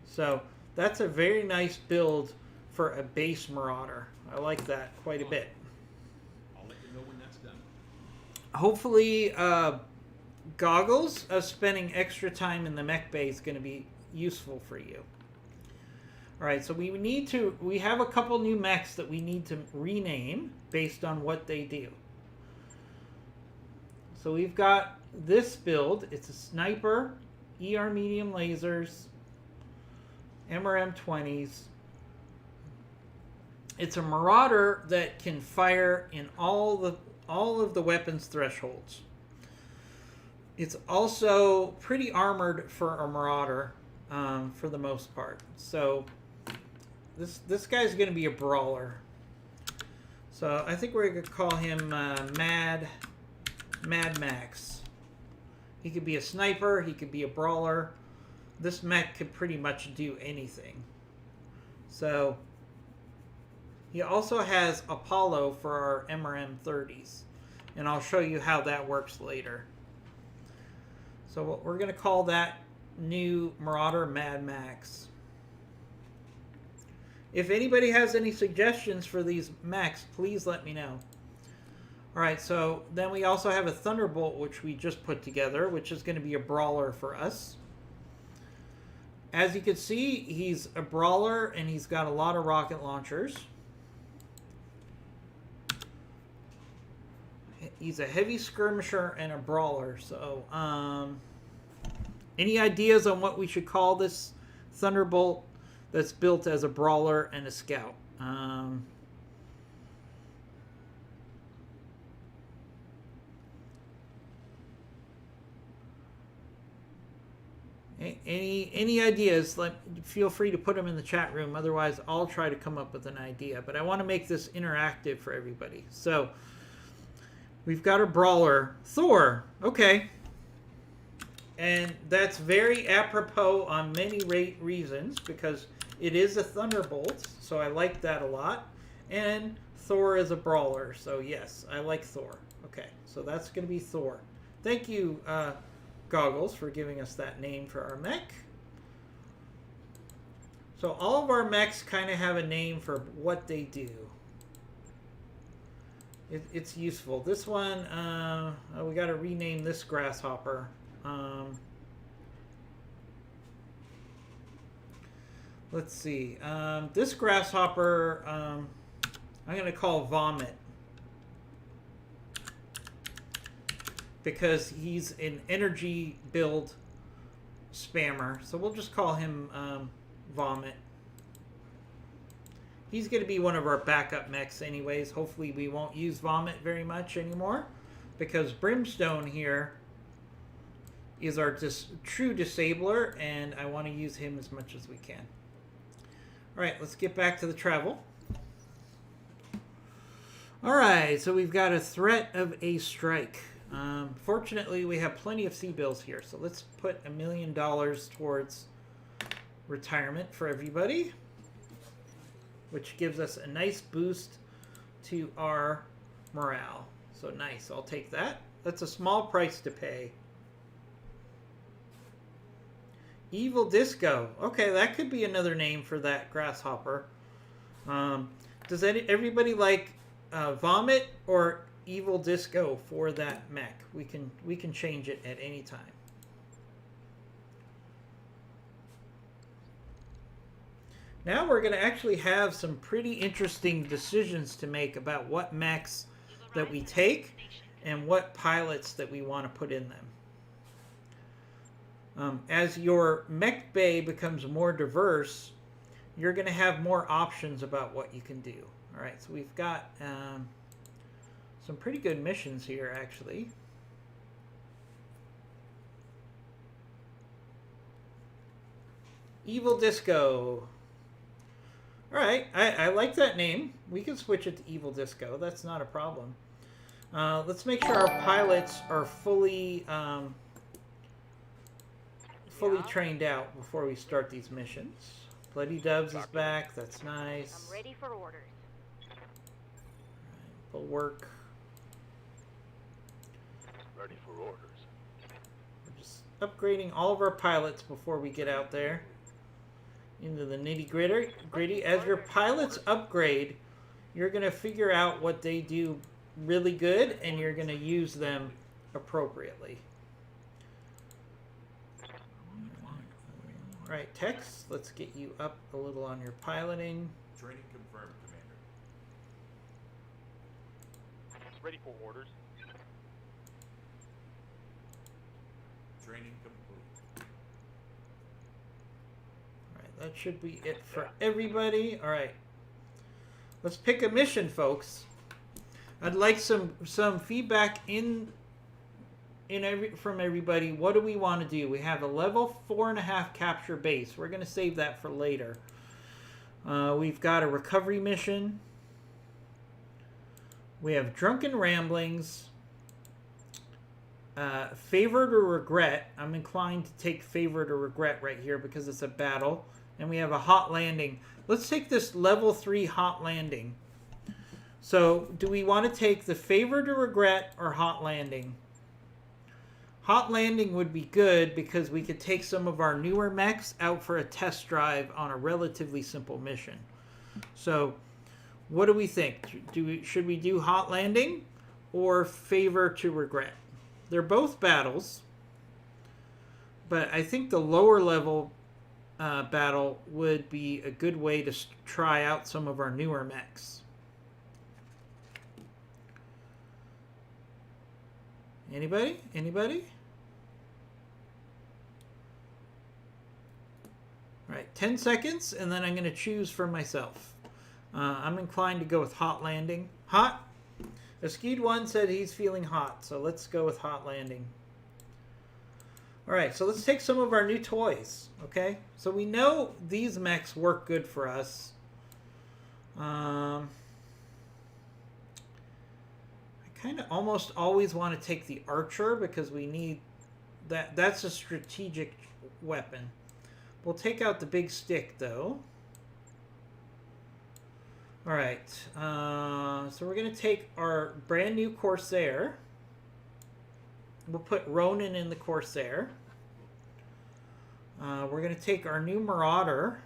So that's a very nice build for a base Marauder. I like that quite a bit.
I'll let you know when that's done.
Hopefully, goggles of spending extra time in the mech bay is going to be useful for you. Alright, so we have a couple new mechs that we need to rename based on what they do. So we've got this build. It's a sniper, ER medium lasers, MRM 20s. It's a Marauder that can fire in all of the weapons thresholds. It's also pretty armored for a Marauder for the most part. So this guy's going to be a brawler. So I think we're going to call him Mad Max. He could be a sniper. He could be a brawler. This mech could pretty much do anything. So he also has Apollo for our MRM 30s. And I'll show you how that works later. So we're going to call that new Marauder Mad Max. If anybody has any suggestions for these mechs, please let me know. Alright, so then we also have a Thunderbolt, which we just put together, which is going to be a brawler for us. As you can see, he's a brawler, and he's got a lot of rocket launchers. He's a heavy skirmisher and a brawler, so any ideas on what we should call this Thunderbolt that's built as a brawler and a scout? Any ideas? Feel free to put them in the chat room. Otherwise, I'll try to come up with an idea. But I want to make this interactive for everybody. So we've got a brawler, Thor. Okay. And that's very apropos on many reasons because it is a Thunderbolt, so I like that a lot. And Thor is a brawler, so yes, I like Thor. Okay, so that's going to be Thor. Thank you, Goggles, for giving us that name for our mech. So all of our mechs kind of have a name for what they do. It's useful. This one, we got to rename this grasshopper. Let's see. This grasshopper, I'm going to call Vomit. Because he's an energy build spammer. So we'll just call him Vomit. He's going to be one of our backup mechs anyways. Hopefully we won't use Vomit very much anymore. Because Brimstone here is our true disabler. And I want to use him as much as we can. Alright, let's get back to the travel. Alright, so we've got a threat of a strike. Fortunately, we have plenty of C-bills here, so let's put $1 million towards retirement for everybody, which gives us a nice boost to our morale. So nice, I'll take that. That's a small price to pay. Evil Disco. Okay, that could be another name for that grasshopper. Does everybody like Vomit or Evil Disco for that mech? We can change it at any time. Now we're going to actually have some pretty interesting decisions to make about what mechs that we take and what pilots that we want to put in them. As your mech bay becomes more diverse, you're going to have more options about what you can do. All right, so we've got some pretty good missions here, actually. Evil Disco. All right, I like that name. We can switch it to Evil Disco. That's not a problem. Let's make sure our pilots are fully trained out before we start these missions. Bloody Doves is back. That's nice.
I'm ready for orders.
Bulwark.
Ready for orders.
We're just upgrading all of our pilots before we get out there into the nitty-gritty. As your pilots upgrade, you're going to figure out what they do really good, and you're going to use them appropriately. All right, Tex, let's get you up a little on your piloting.
Training confirmed, Commander.
Ready for orders.
Training complete.
All right, that should be it for everybody. All right, let's pick a mission, folks. I'd like some feedback from everybody. What do we want to do? We have a level 4.5 capture base. We're going to save that for later. We've got a recovery mission. We have drunken ramblings. Favored or regret. I'm inclined to take favored or regret right here because it's a battle. And we have a hot landing. Let's take this level 3 hot landing. So do we want to take the favored or regret or hot landing? Hot landing would be good because we could take some of our newer mechs out for a test drive on a relatively simple mission. So what do we think? Should we do hot landing or favor to regret? They're both battles, but I think the lower level battle would be a good way to try out some of our newer mechs. Anybody? All right, 10 seconds, and then I'm going to choose for myself. I'm inclined to go with hot landing. Hot? Askewed1 said he's feeling hot, so let's go with hot landing. Alright, so let's take some of our new toys. Okay? So we know these mechs work good for us. I kind of almost always want to take the archer because we need that. That's a strategic weapon. We'll take out the big stick though. Alright, so we're going to take our brand new Corsair. We'll put Ronin in the Corsair. We're going to take our new Marauder.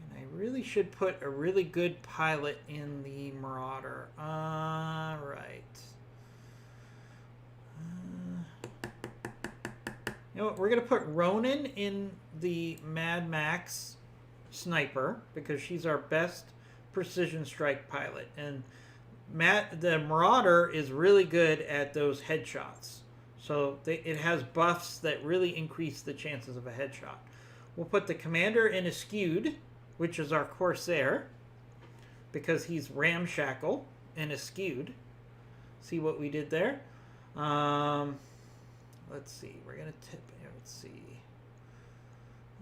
And I really should put a really good pilot in the Marauder. Right. You know what? We're going to put Ronin in the Mad Max Sniper because she's our best precision strike pilot. And the Marauder is really good at those headshots. So it has buffs that really increase the chances of a headshot. We'll put the Commander in Eschewed, which is our Corsair, because he's ramshackle and Eschewed. See what we did there? Let's see. We're going to let's see.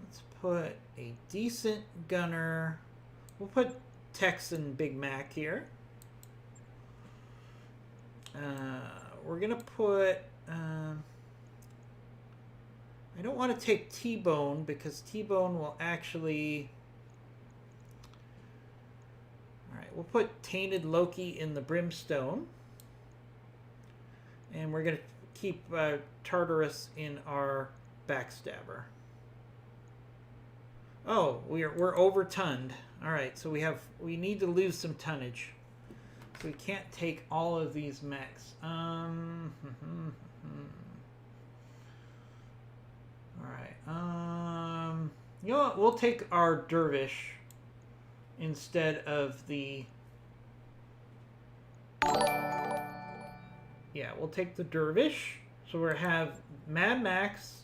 Let's put a decent gunner. We'll put Tex and Big Mac here. We're going to put... I don't want to take T-Bone because T-Bone will actually... Alright, we'll put Tainted Loki in the Brimstone. And we're going to keep Tartarus in our Backstabber. Oh, we're over-tonned. Alright, so we need to lose some tonnage. So we can't take all of these mechs. Alright. You know what? We'll take our Dervish instead of the... Yeah, we'll take the Dervish. So we'll have Mad Max,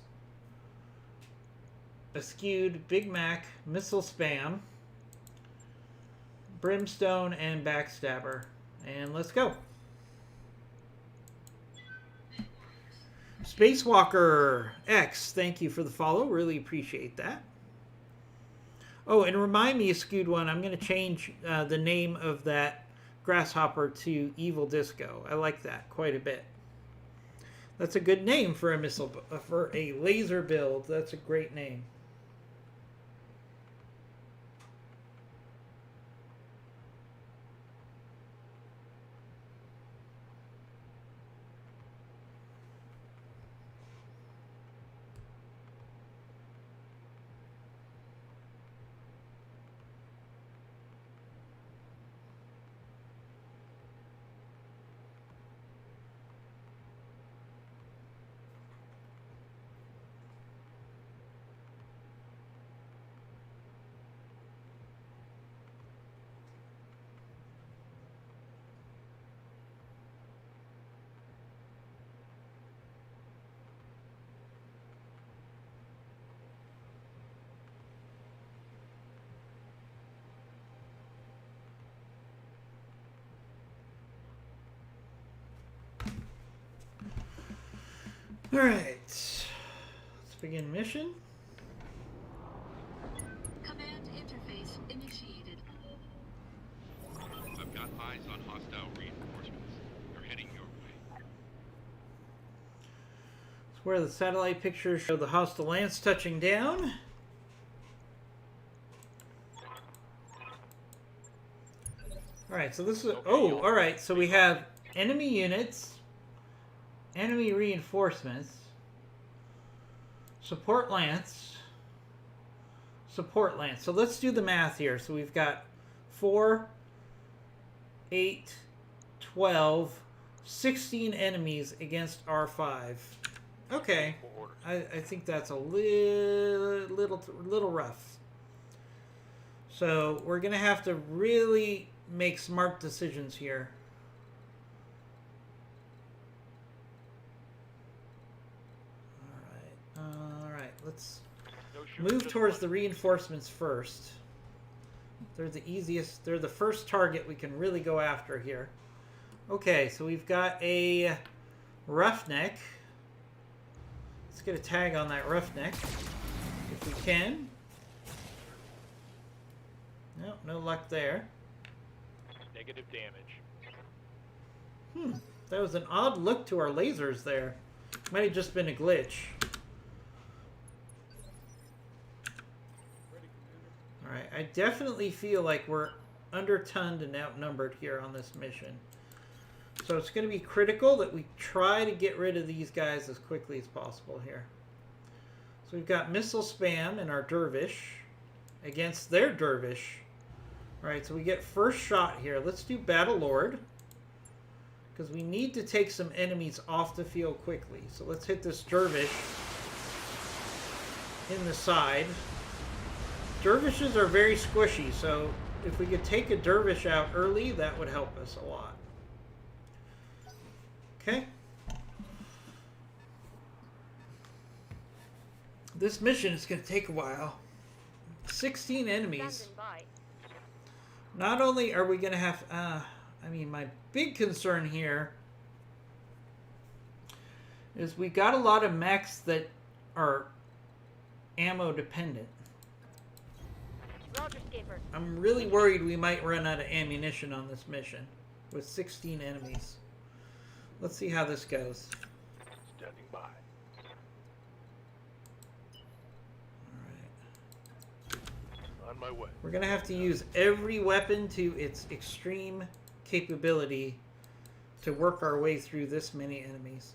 Eschewed, Big Mac, Missile Spam, Brimstone, and Backstabber. And let's go. Spacewalker X, thank you for the follow. Really appreciate that. Oh, and remind me, Eschewed One, I'm going to change the name of that Grasshopper to Evil Disco. I like that quite a bit. That's a good name for a missile, for a laser build. That's a great name. Alright, let's begin mission.
Command interface initiated.
I've got eyes on hostile reinforcements. They're heading your way.
It's where the satellite pictures show the hostile lance touching down. Alright, so this is... Oh, alright, so we have enemy units, enemy reinforcements, support lance, support lance. So let's do the math here. So we've got 4, 8, 12, 16 enemies against R5. Okay, I think that's a little rough. So we're going to have to really make smart decisions here. Alright, let's move towards the reinforcements first. They're the easiest, they're the first target we can really go after here. Okay, so we've got a Roughneck. Let's get a tag on that roughneck if we can. No, no luck there.
Negative damage.
That was an odd look to our lasers there. Might have just been a glitch. Alright, I definitely feel like we're undertunned and outnumbered here on this mission. So it's going to be critical that we try to get rid of these guys as quickly as possible here. So we've got missile spam in our dervish against their dervish. Alright, so we get first shot here. Let's do Battle Lord, because we need to take some enemies off the field quickly. So let's hit this dervish in the side. Dervishes are very squishy, so if we could take a dervish out early, that would help us a lot. Okay. This mission is going to take a while. 16 enemies.
Standing by.
Not only are we going to have... I mean, my big concern here is we got a lot of mechs that are ammo dependent.
Roger, Skipper.
I'm really worried we might run out of ammunition on this mission with 16 enemies. Let's see how this goes.
Standing by.
Alright.
On my way.
We're going to have to use every weapon to its extreme capability to work our way through this many enemies.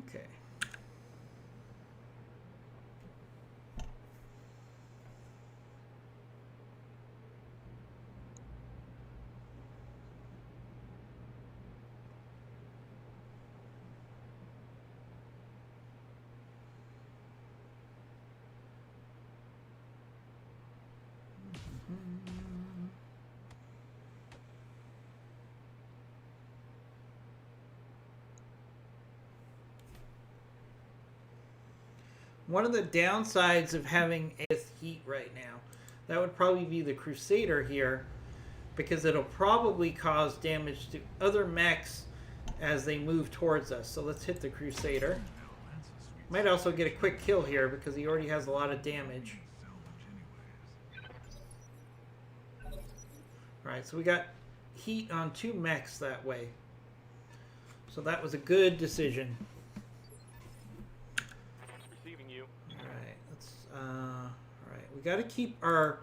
Okay. One of the downsides of having heat right now, that would probably be the Crusader here, because it'll probably cause damage to other mechs as they move towards us. So let's hit the Crusader. Might also get a quick kill here because he already has a lot of damage. Alright, so we got heat on 2 mechs that way. So that was a good decision.
Receiving you.
Alright, let's alright, we gotta keep our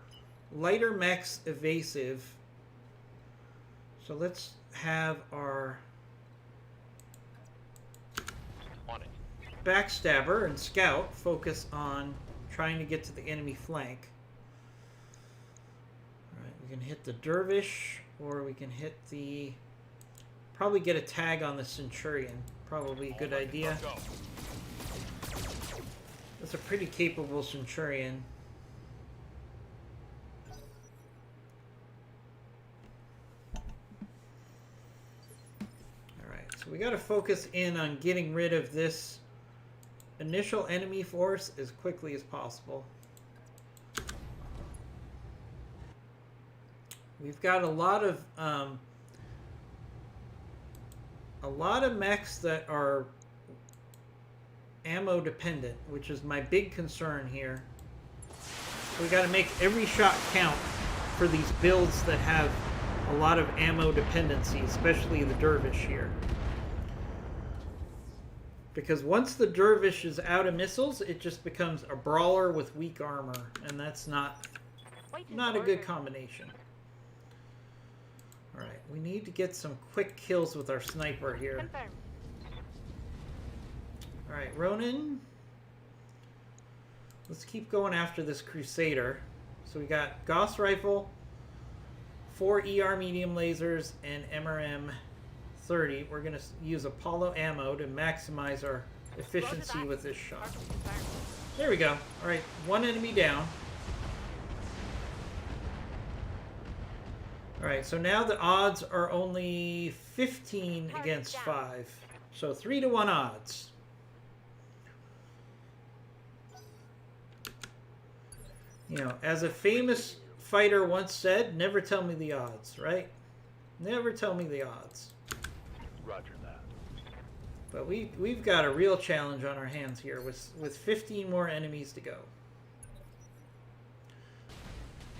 lighter mechs evasive. So let's have our
On it.
backstabber and scout focus on trying to get to the enemy flank. Alright, we can hit the dervish, or we can hit the... probably get a tag on the centurion. Probably a good idea.
Go.
That's a pretty capable centurion. Alright, so we gotta focus in on getting rid of this initial enemy force as quickly as possible. We've got a lot of mechs that are ammo dependent, which is my big concern here. We got to make every shot count for these builds that have a lot of ammo dependency, especially the dervish here. Because once the dervish is out of missiles, it just becomes a brawler with weak armor, and that's not a good combination. Alright, we need to get some quick kills with our sniper here.
Confirm.
Alright, Ronin. Let's keep going after this Crusader. So we got Gauss Rifle, 4 ER medium lasers, and MRM 30. We're going to use Apollo ammo to maximize our efficiency with this shot.
Target confirmed.
There we go. Alright, 1 enemy down. Alright, so now the odds are only 15
Target
against
down.
5. So 3 to 1 odds. You know, as a famous fighter once said, never tell me the odds, right? Never tell me the odds.
Roger that.
But we've got a real challenge on our hands here with 15 more enemies to go.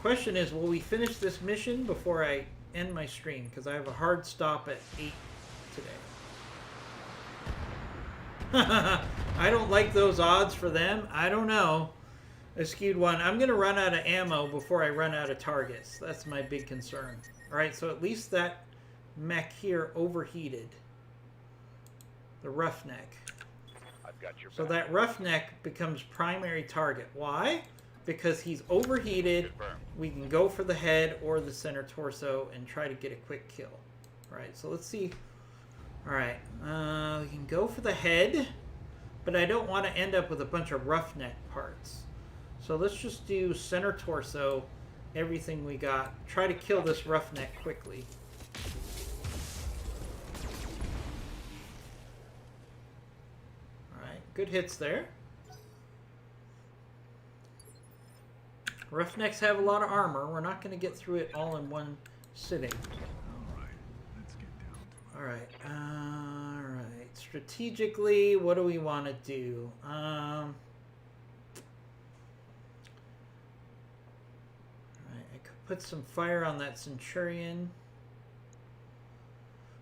Question is, will we finish this mission before I end my stream? Because I have a hard stop at 8 today. I don't like those odds for them. I don't know. A skewed one. I'm going to run out of ammo before I run out of targets. That's my big concern. Alright, so at least that mech here overheated. The roughneck.
I've got your
So
back.
that roughneck becomes primary target. Why? Because he's overheated.
Confirmed.
We can go for the head or the center torso and try to get a quick kill. Alright, so let's see. Alright, we can go for the head, but I don't want to end up with a bunch of roughneck parts. So let's just do center torso, everything we got. Try to kill this roughneck quickly. Alright, good hits there. Roughnecks have a lot of armor. We're not going to get through it all in one sitting. Alright, alright. Strategically, what do we want to do? Alright, I could put some fire on that Centurion.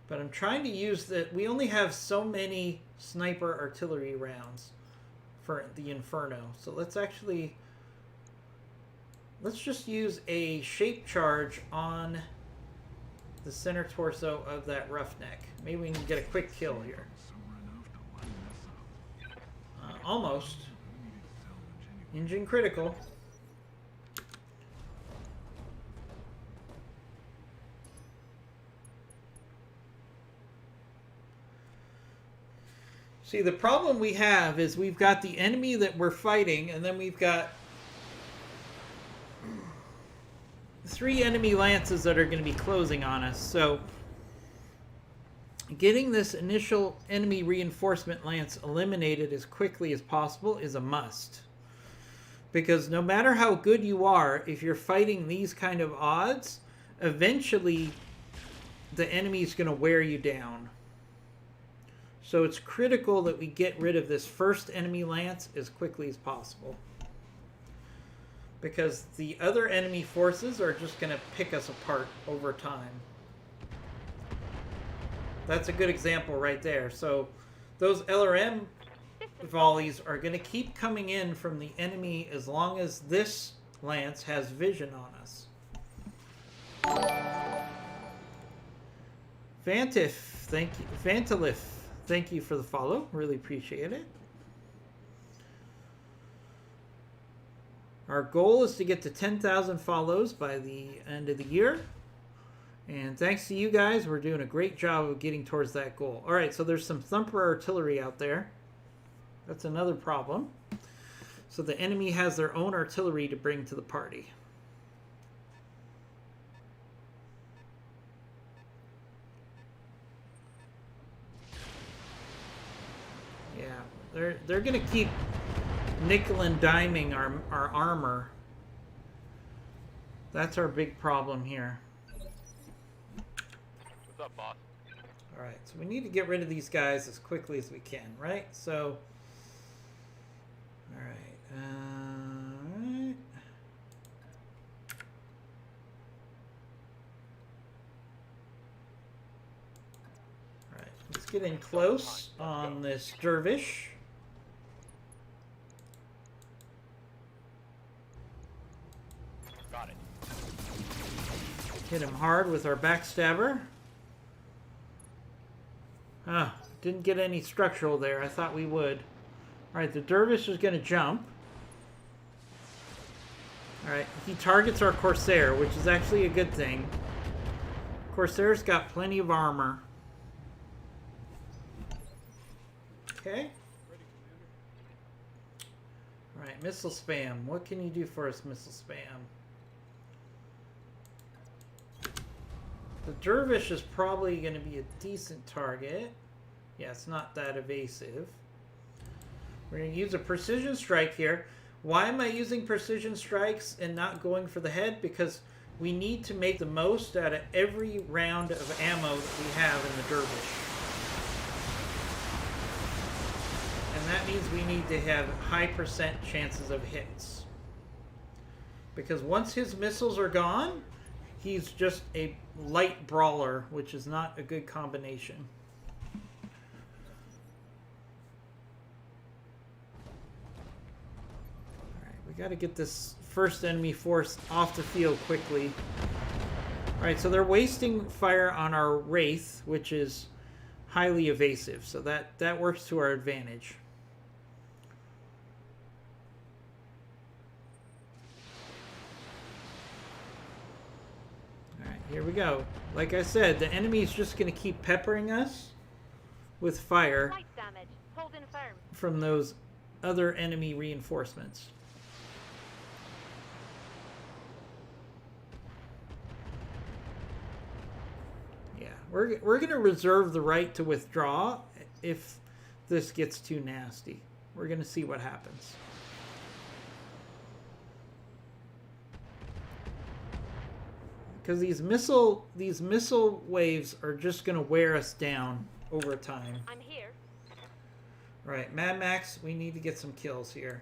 But I'm trying to use that. We only have so many sniper artillery rounds for the Inferno. So let's actually... Let's just use a shape charge on the center torso of that roughneck. Maybe we can get a quick kill here. Almost. Engine critical. See, the problem we have is we've got the enemy that we're fighting, and then we've got 3 enemy lances that are going to be closing on us. So getting this initial enemy reinforcement lance eliminated as quickly as possible is a must. Because no matter how good you are, if you're fighting these kind of odds, eventually the enemy is going to wear you down. So it's critical that we get rid of this first enemy lance as quickly as possible. Because the other enemy forces are just going to pick us apart over time. That's a good example right there. So those LRM volleys are going to keep coming in from the enemy as long as this lance has vision on us. Vantif, thank you. Vantilif, thank you for the follow. Really appreciate it. Our goal is to get to 10,000 follows by the end of the year. And thanks to you guys, we're doing a great job of getting towards that goal. All right, so there's some thumper artillery out there. That's another problem. So the enemy has their own artillery to bring to the party. Yeah, they're going to keep nickel and diming our armor. That's our big problem here.
What's up, boss?
Alright, so we need to get rid of these guys as quickly as we can, right? So, alright, alright. Alright, let's get in close on this dervish.
Got it.
Hit him hard with our backstabber. Ah, didn't get any structural there. I thought we would. Alright, the dervish is going to jump. Alright, he targets our Corsair, which is actually a good thing. Corsair's got plenty of armor. Okay. Alright, missile spam. What can you do for us, missile spam? The dervish is probably going to be a decent target. Yeah, it's not that evasive. We're going to use a precision strike here. Why am I using precision strikes and not going for the head? Because we need to make the most out of every round of ammo that we have in the dervish. And that means we need to have high percent chances of hits. Because once his missiles are gone, he's just a light brawler, which is not a good combination. Alright, we got to get this first enemy force off the field quickly. Alright, so they're wasting fire on our Wraith, which is highly evasive. So that works to our advantage. Here we go. Like I said, the enemy is just going to keep peppering us with fire
Light damage. Hold in firm.
from those other enemy reinforcements. Yeah, we're going to reserve the right to withdraw if this gets too nasty. We're going to see what happens. Because these missile waves are just going to wear us down over time.
I'm here.
Right, Mad Max, we need to get some kills here.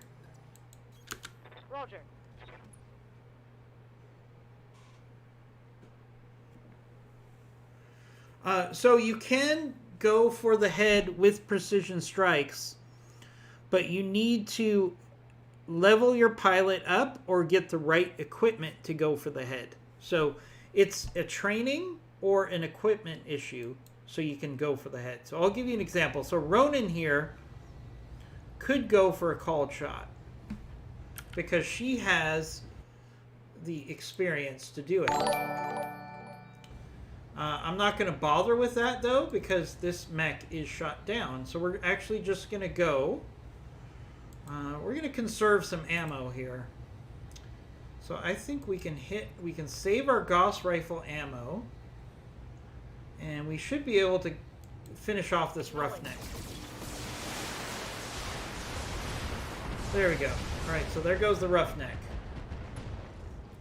Roger.
So you can go for the head with precision strikes, but you need to level your pilot up or get the right equipment to go for the head. So it's a training or an equipment issue, so you can go for the head. So I'll give you an example. So Ronin here could go for a called shot because she has the experience to do it. I'm not going to bother with that, though, because this mech is shot down. So we're actually just going to go. We're going to conserve some ammo here. So I think we can save our Gauss rifle ammo. And we should be able to finish off this roughneck. There we go. Alright, so there goes the roughneck.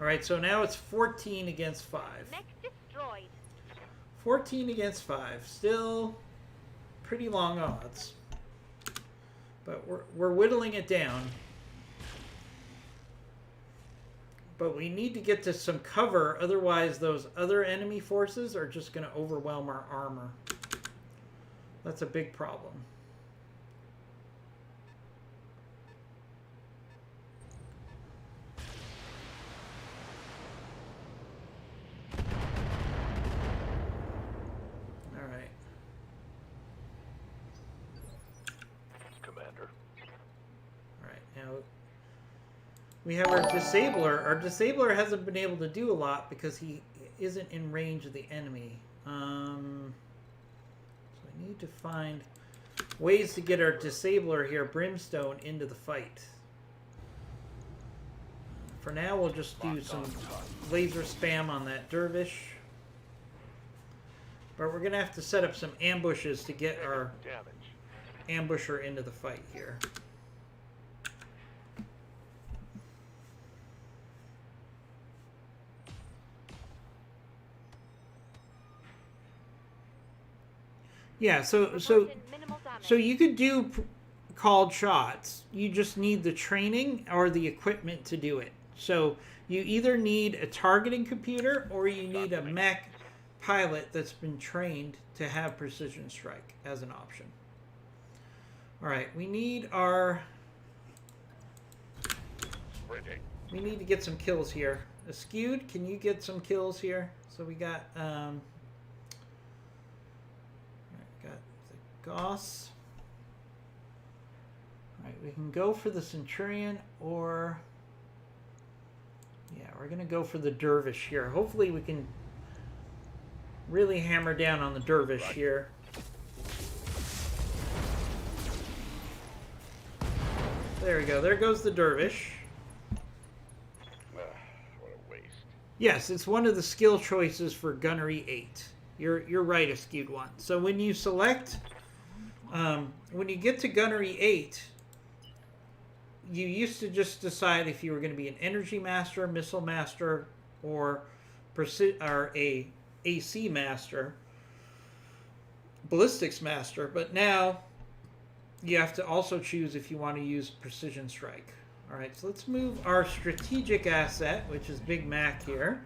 Alright, so now it's 14 against 5.
Mech destroyed.
14 against 5. Still pretty long odds. But we're whittling it down. But we need to get to some cover, otherwise those other enemy forces are just going to overwhelm our armor. That's a big problem. All right.
Commander.
All right, now we have our disabler. Our disabler hasn't been able to do a lot because he isn't in range of the enemy. So I need to find ways to get our disabler here, Brimstone, into the fight. For now, we'll just do some laser spam on that dervish. But we're going to have to set up some ambushes to get our ambusher into the fight here. Yeah, so you could do called shots. You just need the training or the equipment to do it. So you either need a targeting computer or you need a mech pilot that's been trained to have precision strike as an option. All right, we need our... We need to get some kills here. Askewed, can you get some kills here? So we got... got the Gauss. All right, we can go for the Centurion or... Yeah, we're going to go for the Dervish here. Hopefully we can really hammer down on the Dervish here. There we go. There goes the Dervish.
What a waste.
Yes, it's one of the skill choices for Gunnery 8. You're right, a skewed one. So when you select, when you get to Gunnery 8, you used to just decide if you were going to be an Energy Master, Missile Master, or a AC Master, Ballistics Master. But now you have to also choose if you want to use Precision Strike. All right, so let's move our strategic asset, which is Big Mac here.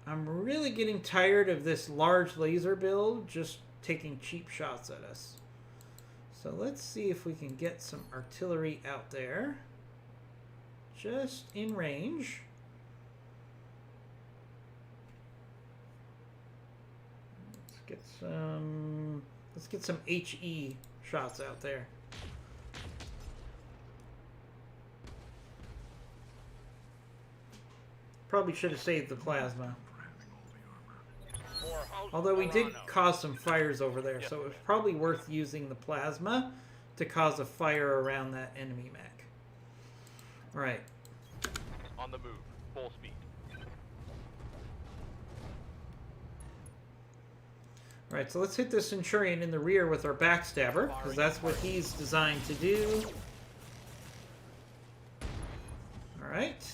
I'm really getting tired of this large laser build just taking cheap shots at us. So let's see if we can get some artillery out there. Just in range. Let's get some HE shots out there. Probably should have saved the plasma. Although we did cause some fires over there, so it was probably worth using the plasma to cause a fire around that enemy mech. Alright.
On the move. Full speed.
Alright, so let's hit the Centurion in the rear with our backstabber, because that's what he's designed to do. Alright.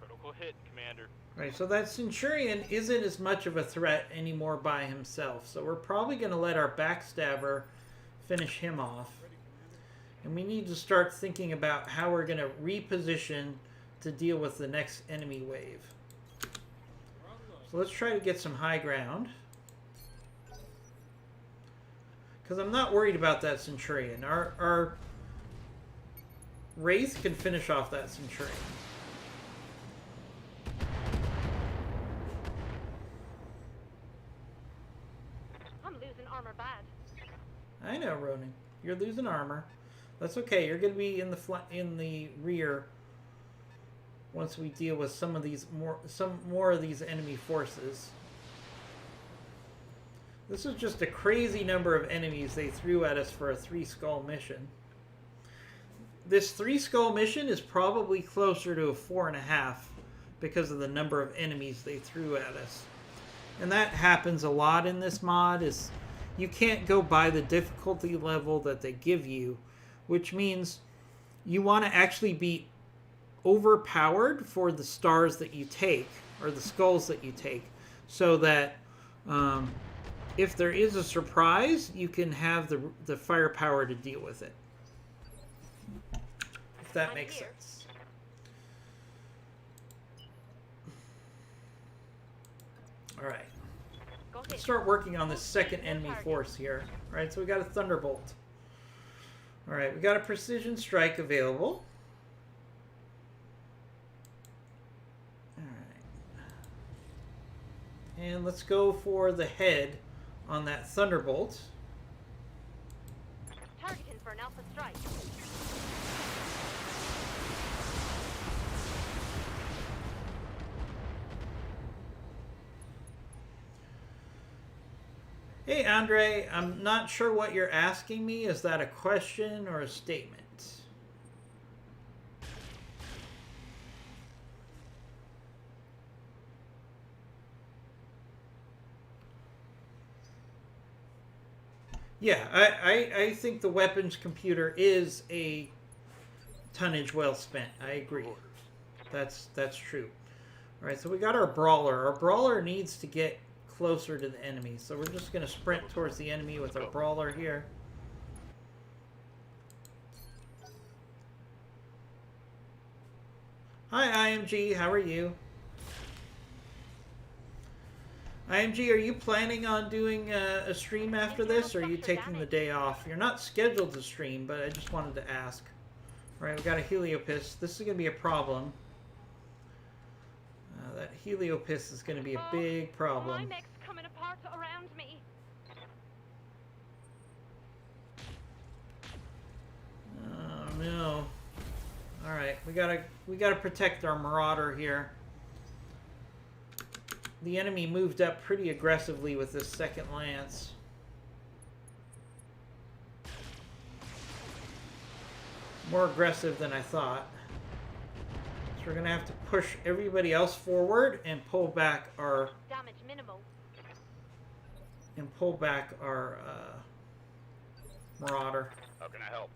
Critical hit, Commander.
Right, so that Centurion isn't as much of a threat anymore by himself. So we're probably going to let our backstabber finish him off. And we need to start thinking about how we're going to reposition to deal with the next enemy wave. So let's try to get some high ground. Because I'm not worried about that Centurion. Our Wraith can finish off that Centurion. I know, Ronan. You're losing armor. That's okay. You're going to be in the rear once we deal with some more of these enemy forces. This is just a crazy number of enemies they threw at us for a 3-skull mission. This 3-skull mission is probably closer to a 4.5 because of the number of enemies they threw at us. And that happens a lot in this mod. You can't go by the difficulty level that they give you, which means you want to actually be overpowered for the stars that you take, or the skulls that you take, so that if there is a surprise, you can have the firepower to deal with it. If that makes sense. Alright. Let's start working on this second enemy force here. Alright, so we got a Thunderbolt. Alright, we got a Precision Strike available. Alright. And let's go for the head on that Thunderbolt.
Targeting for an alpha strike.
Hey, Andre, I'm not sure what you're asking me. Is that a question or a statement? Yeah, I think the weapons computer is a tonnage well spent. I agree. That's true. All right, so we got our Brawler. Our Brawler needs to get closer to the enemy, so we're just going to sprint towards the enemy with our Brawler here. Hi, IMG. How are you? IMG, are you planning on doing a stream after this, or are you taking the day off? You're not scheduled to stream, but I just wanted to ask. All right, we got a Heliopist. This is going to be a problem. That Heliopist is going to be a big problem.
My mech's coming apart around me.
Oh no! All right, we gotta protect our Marauder here. The enemy moved up pretty aggressively with this second lance. More aggressive than I thought. Let's we're gonna have to push everybody else forward and pull back our
Damage minimal.
Marauder.
How can I help?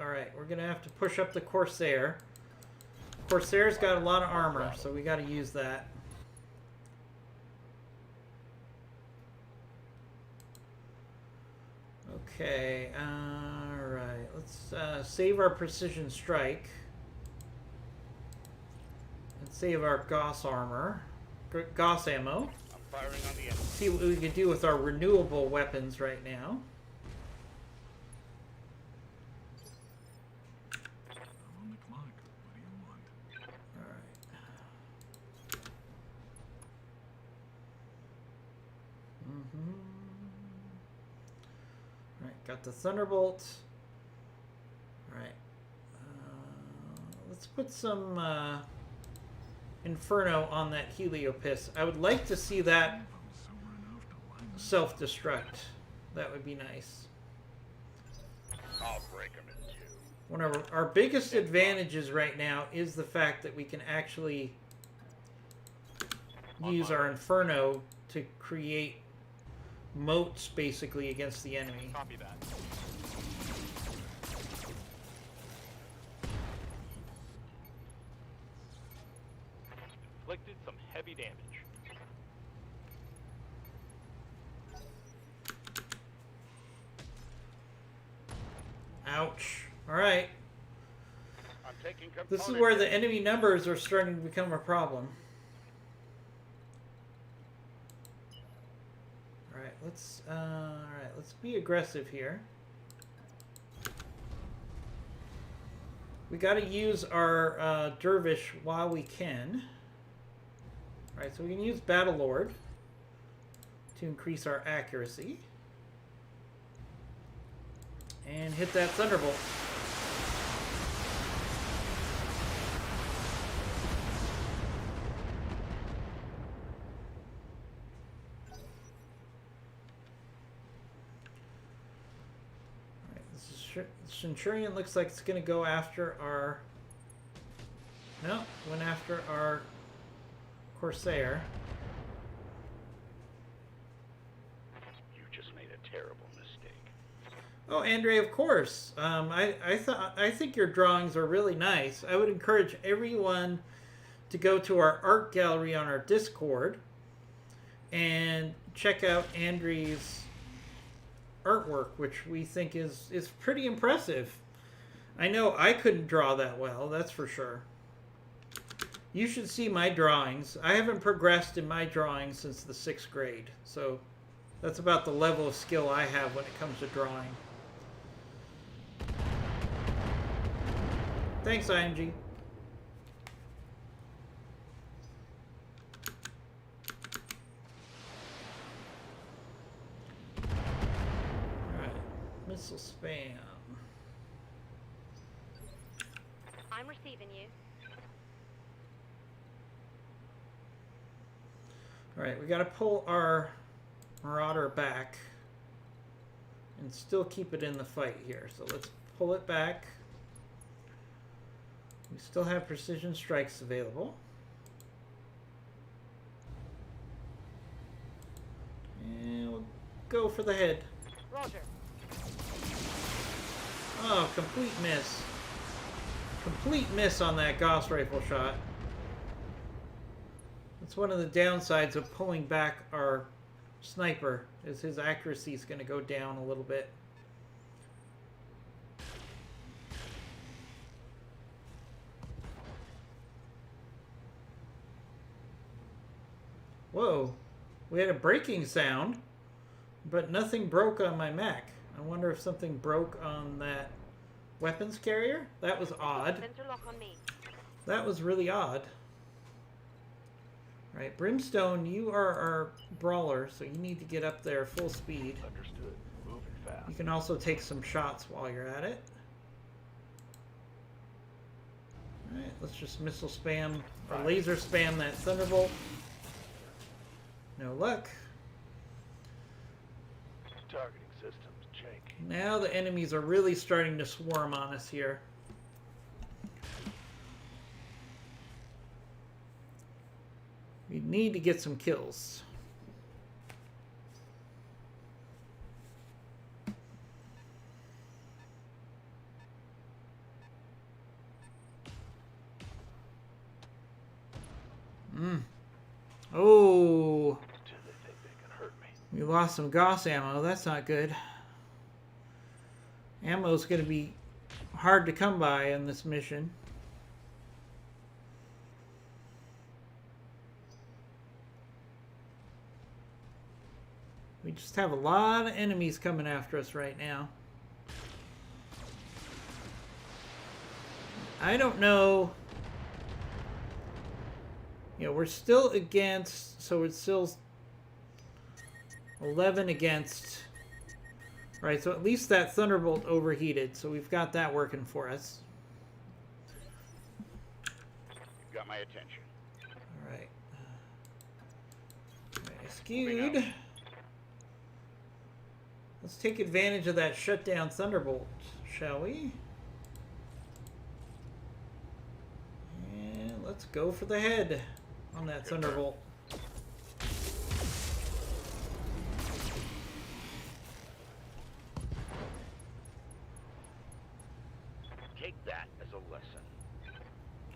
Alright, we're gonna have to push up the Corsair. Corsair's got a lot of armor, so we gotta use that. Okay, alright, let's save our precision strike. And save our Gauss armor. Gauss ammo.
I'm firing on the enemy.
See what we can do with our renewable weapons right now.
I'm on the clock. What do you want?
Alright. Alright, got the Thunderbolt. Alright. Let's put some Inferno on that Heliopis. I would like to see that self-destruct. That would be nice.
I'll break them in two.
One of our biggest advantages right now is the fact that we can actually use our Inferno to create moats basically against the enemy.
Copy that. Inflicted some heavy damage.
Ouch. Alright.
I'm taking
This is where the enemy numbers are starting to become a problem. Alright, let's be aggressive here. We gotta use our Dervish while we can. Alright, so we can use Battle Lord to increase our accuracy. And hit that Thunderbolt. Centurion looks like it's going to go after our... No, went after our Corsair.
You just made a terrible mistake.
Oh, Andre, of course. I think your drawings are really nice. I would encourage everyone to go to our art gallery on our Discord and check out Andre's artwork, which we think is pretty impressive. I know I couldn't draw that well, that's for sure. You should see my drawings. I haven't progressed in my drawings since the 6th grade, so that's about the level of skill I have when it comes to drawing. Thanks, IMG. Missile spam.
I'm receiving you.
Alright, we gotta pull our Marauder back and still keep it in the fight here. So let's pull it back. We still have precision strikes available. And we'll go for the head.
Roger.
Oh, complete miss. Complete miss on that Gauss rifle shot. That's one of the downsides of pulling back our sniper, is his accuracy is going to go down a little bit. Whoa. We had a breaking sound, but nothing broke on my Mac. I wonder if something broke on that weapons carrier? That was odd.
Center lock on me.
That was really odd. Right, Brimstone, you are our brawler, so you need to get up there full speed.
Understood. Moving fast.
You can also take some shots while you're at it. Alright, let's just missile spam, or laser spam that Thunderbolt. No luck.
Targeting systems, check.
Now the enemies are really starting to swarm on us here. We need to get some kills. Oh,
Do they think they can hurt me?
we lost some Gauss ammo. That's not good. Ammo's going to be hard to come by in this mission. We just have a lot of enemies coming after us right now. I don't know. You know, we're still against, so it's still 11 against. Right, so at least that Thunderbolt overheated, so we've got that working for us.
You've got my attention.
All right. Skewed. Let's take advantage of that shutdown Thunderbolt, shall we? And let's go for the head on that Thunderbolt.
Take that as a lesson.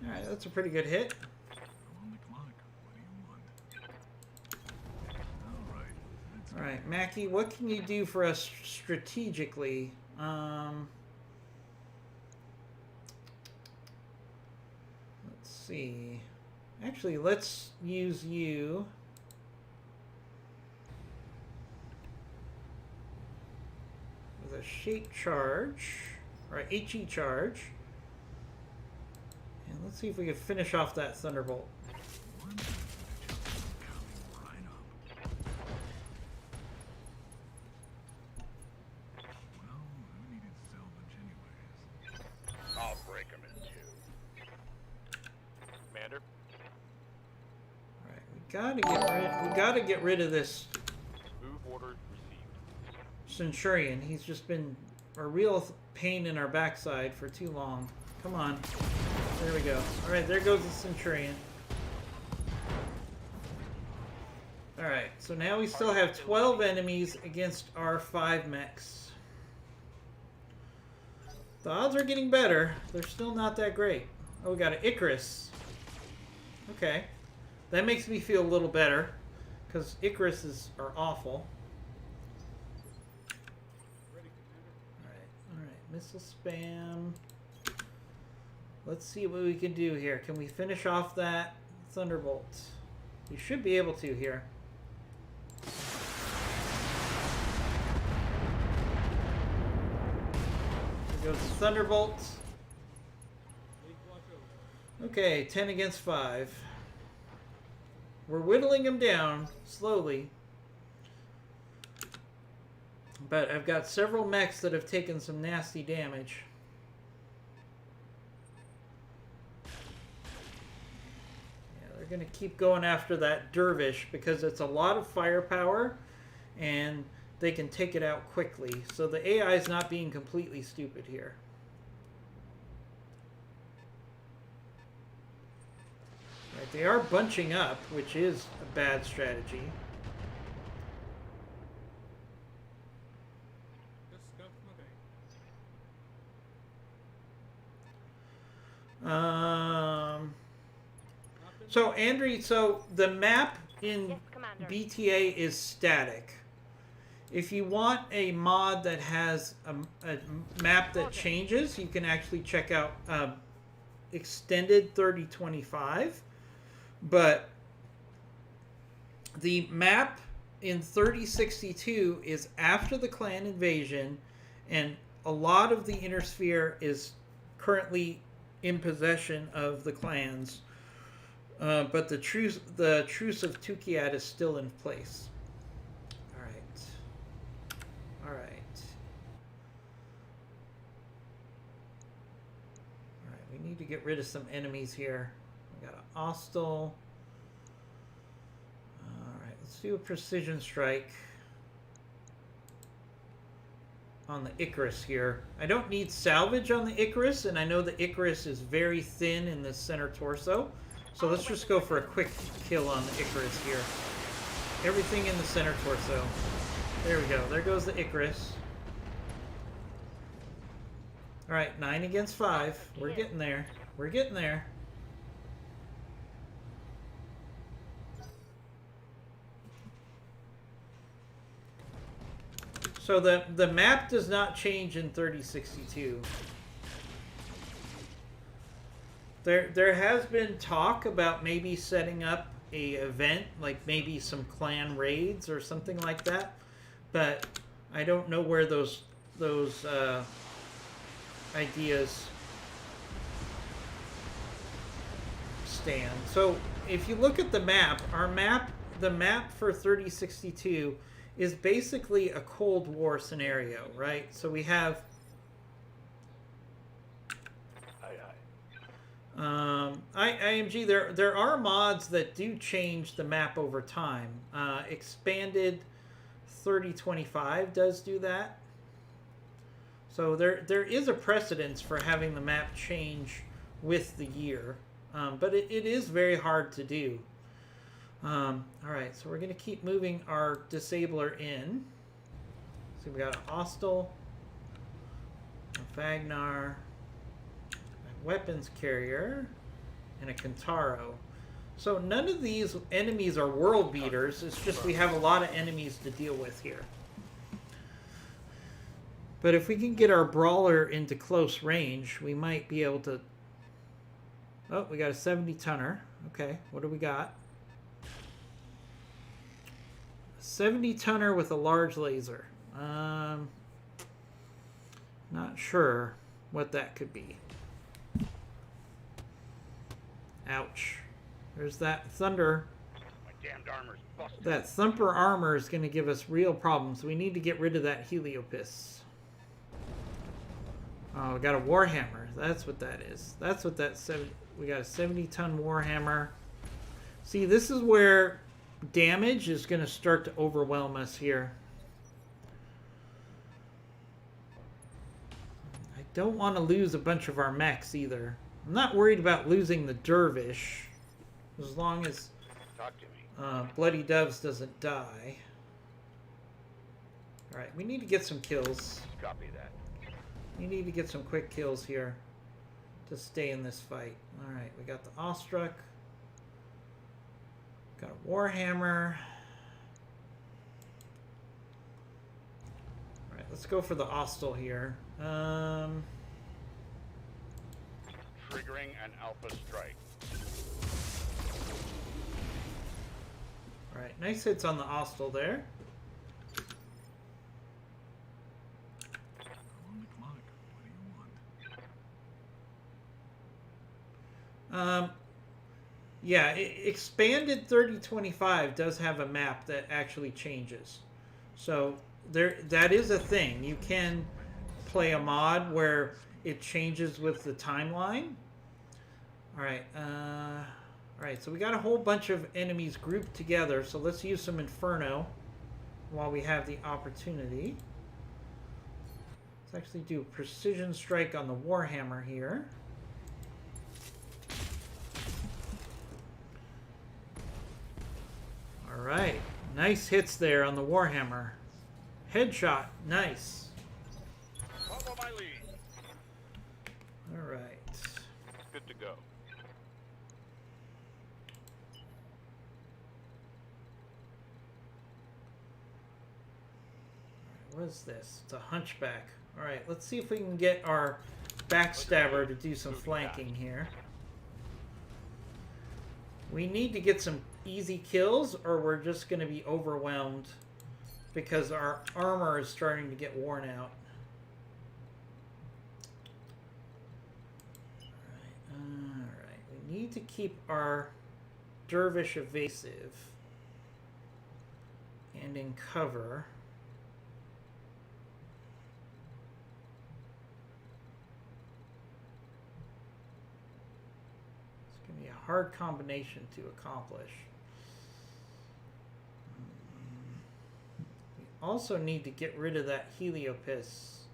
All right, that's a pretty good hit.
I'm on the clock. What do you want? All right. Let's
All right, Mackie, what can you do for us strategically? Let's see. Actually, let's use you. With a shape charge, or a HE charge. And let's see if we can finish off that Thunderbolt.
coming right up. Well, who needed salvage anyways?
I'll break them in two.
Commander,
All right, we gotta get rid of this
move order received.
Centurion. He's just been a real pain in our backside for too long. Come on. There we go. Alright, there goes the Centurion. Alright, so now we still have 12 enemies against our 5 mechs. The odds are getting better. They're still not that great. Oh, we got an Icarus. Okay. That makes me feel a little better, because Icaruses are awful. Alright, missile spam. Let's see what we can do here. Can we finish off that Thunderbolt? We should be able to here. There goes the Thunderbolt. Okay, 10 against 5. We're whittling them down slowly. But I've got several mechs that have taken some nasty damage. Yeah, they're going to keep going after that Dervish because it's a lot of firepower and they can take it out quickly. So the AI is not being completely stupid here. Right, they are bunching up, which is a bad strategy. So Andrew, so the map in
Yes, Commander.
BTA is static. If you want a mod that has a map that changes, you can actually check out Extended 3025. But the map in 3062 is after the clan invasion, and a lot of the inner sphere is currently in possession of the clans. But the truce of Tukiat is still in place. All right. We need to get rid of some enemies here. We got an Ostel. All right, let's do a precision strike on the Icarus here. I don't need salvage on the Icarus, and I know the Icarus is very thin in the center torso, So let's just go for a quick kill on the Icarus here. Everything in the center torso. There we go. There goes the Icarus. Alright, 9 against 5. We're getting there. We're getting there. So the map does not change in 3062. There has been talk about maybe setting up a event, like maybe some clan raids or something like that, but I don't know where those ideas stand. So if you look at the map, the map for 3062 is basically a Cold War scenario, right? So we have IMG, there are mods that do change the map over time. Expanded 3025 does do that. So there is a precedence for having the map change with the year. But it is very hard to do. Alright, so we're going to keep moving our disabler in. So we got a hostile, a Fagnar, a weapons carrier, and a Kentaro. So none of these enemies are world beaters. It's just we have a lot of enemies to deal with here. But if we can get our brawler into close range, we might be able to... Oh, we got a 70-tonner. Okay, what do we got? 70-tonner with a large laser. Not sure what that could be. Ouch. There's that thunder.
My damned armor's busted.
That thumper armor is going to give us real problems. We need to get rid of that Heliopis. Oh, we got a Warhammer. That's what that is. That's what that 70... We got a 70-ton Warhammer. See, this is where damage is going to start to overwhelm us here. I don't want to lose a bunch of our mechs either. I'm not worried about losing the Dervish, as long as
Talk to me.
Bloody Doves doesn't die. Alright, we need to get some kills.
Copy that.
We need to get some quick kills here to stay in this fight. Alright, we got the Awestruck. Got a Warhammer. Alright, let's go for the Hostile here.
Triggering an alpha strike.
Alright, nice hits on the Hostile there.
On the clock. What do you want?
Yeah, expanded 3025 does have a map that actually changes. So that is a thing. You can play a mod where it changes with the timeline. Alright, alright, so we got a whole bunch of enemies grouped together, so let's use some Inferno while we have the opportunity. Let's actually do a precision strike on the Warhammer here. Alright, nice hits there on the Warhammer. Headshot, nice.
Follow my lead.
Alright.
Good to go.
What is this? It's a Hunchback. Alright, let's see if we can get our Backstabber to do some flanking here. We need to get some easy kills or we're just going to be overwhelmed because our armor is starting to get worn out. Alright, we need to keep our Dervish evasive and in cover. Hard combination to accomplish. We also need to get rid of that Heliopis.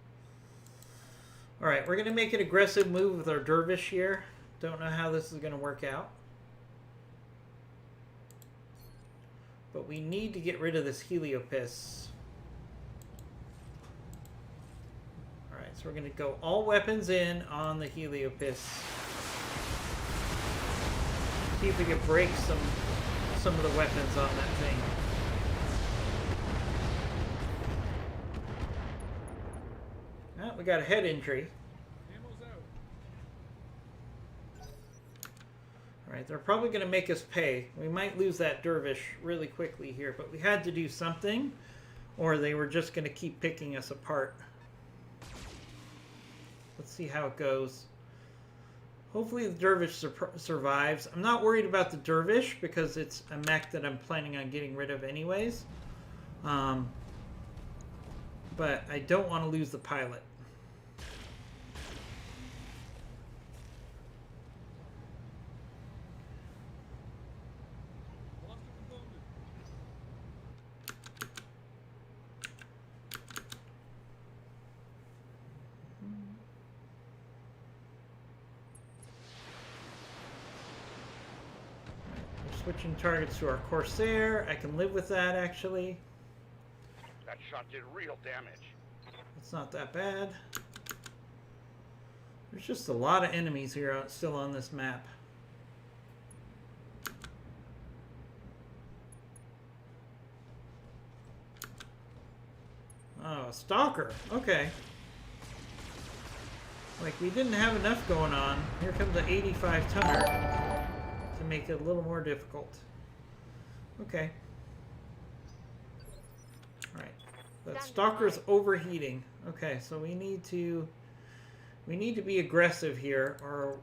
Alright, we're going to make an aggressive move with our Dervish here. Don't know how this is going to work out. But we need to get rid of this Heliopis. Alright, so we're going to go all weapons in on the Heliopis. See if we can break some of the weapons on that thing. Oh, we got a head injury. Alright, they're probably going to make us pay. We might lose that dervish really quickly here, but we had to do something, or they were just going to keep picking us apart. Let's see how it goes. Hopefully the dervish survives. I'm not worried about the dervish because it's a mech that I'm planning on getting rid of anyways. But I don't want to lose the pilot. Switching targets to our Corsair. I can live with that, actually.
That shot did real damage.
It's not that bad. There's just a lot of enemies here still on this map. Oh, a stalker. Okay. Like, we didn't have enough going on. Here comes the 85 tonner. To make it a little more difficult. Okay. Alright. That stalker's overheating. Okay, so we need to be aggressive here, or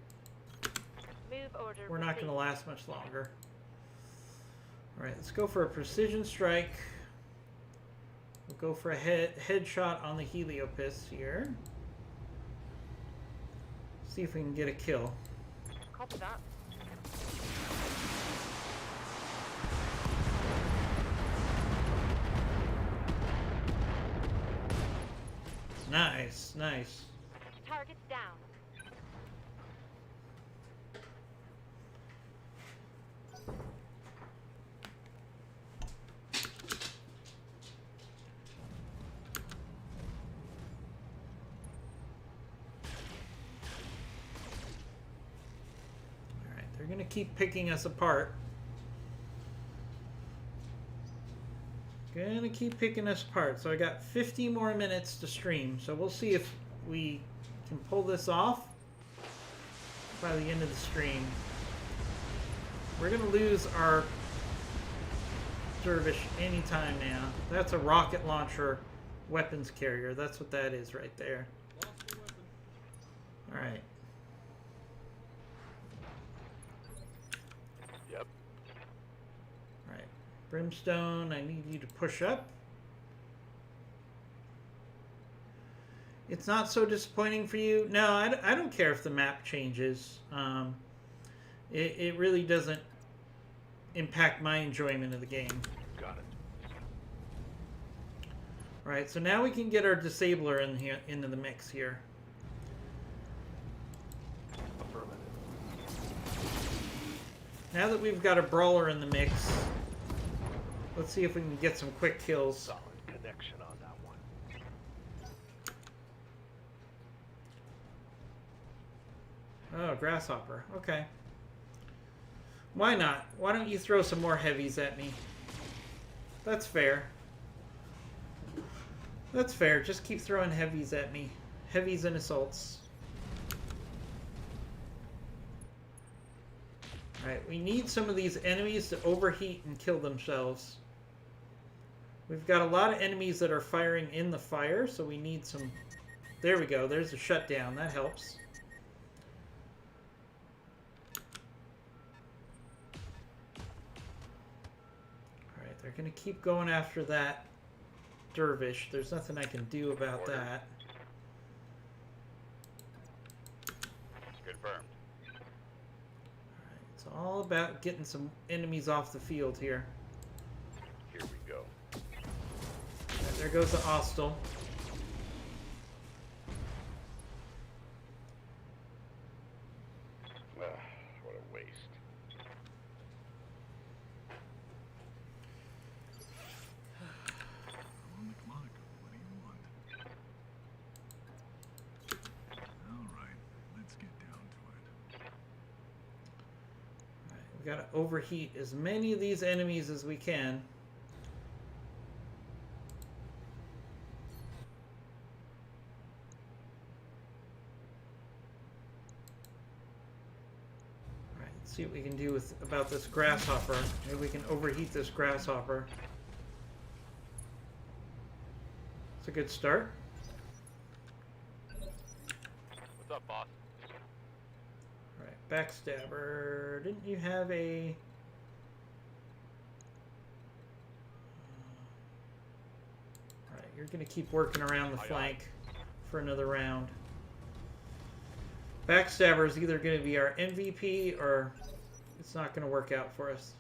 we're not going to last much longer. Alright, let's go for a precision strike. We'll go for a headshot on the Heliopis here. See if we can get a kill.
Copy that.
Nice, nice.
Target's down.
Alright, they're gonna keep picking us apart. Gonna keep picking us apart. So I got 50 more minutes to stream. So we'll see if we can pull this off by the end of the stream. We're gonna lose our dervish anytime now. That's a rocket launcher weapons carrier. That's what that is right there. Alright.
Yep.
Alright. Brimstone, I need you to push up. It's not so disappointing for you? No, I don't care if the map changes. It really doesn't impact my enjoyment of the game.
Got it.
Alright, so now we can get our disabler in here, into the mix here.
Affirmative.
Now that we've got a brawler in the mix, let's see if we can get some quick kills.
Solid connection on that one.
Oh, grasshopper. Okay. Why not? Why don't you throw some more heavies at me? That's fair. That's fair. Just keep throwing heavies at me. Heavies and assaults. Alright, we need some of these enemies to overheat and kill themselves. We've got a lot of enemies that are firing in the fire, so we need some... There we go. There's a shutdown. That helps. Alright, they're going to keep going after that dervish. There's nothing I can do about that.
Confirmed.
Alright, it's all about getting some enemies off the field here.
Here we go.
And there goes the hostile.
What a waste.
gotta overheat as many of these enemies as we can. Alright, let's see what we can do about this grasshopper. Maybe we can overheat this grasshopper. It's a good start.
What's up, boss?
Alright, backstabber. Didn't you have a... Alright, you're gonna keep working around the flank for another round. Backstabber is either gonna be our MVP or it's not gonna work out for us.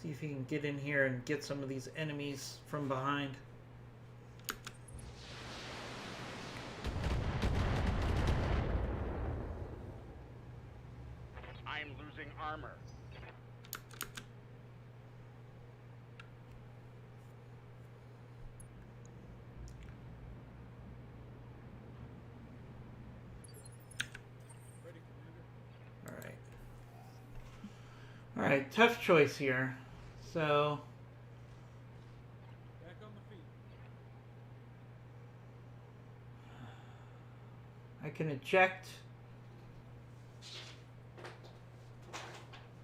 See if he can get in here and get some of these enemies from behind.
I'm losing armor.
Alright. Alright, tough choice here. So...
Back on the feet.
I can eject,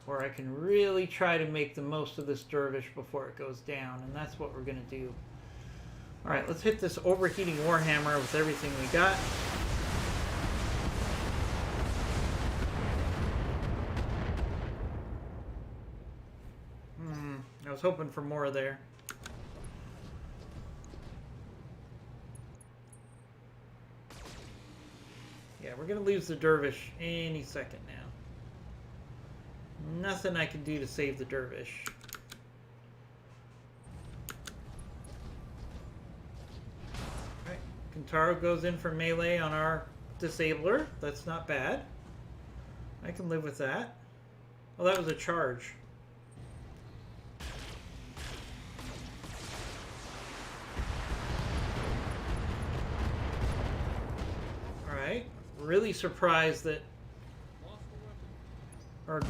or I can really try to make the most of this dervish before it goes down, and that's what we're going to do. Alright, let's hit this overheating warhammer with everything we got. I was hoping for more there. Yeah, we're going to lose the dervish any second now. Nothing I can do to save the dervish. Alright, Kintaro goes in for melee on our disabler. That's not bad. I can live with that. Oh, that was a charge. Alright, really surprised that... Or,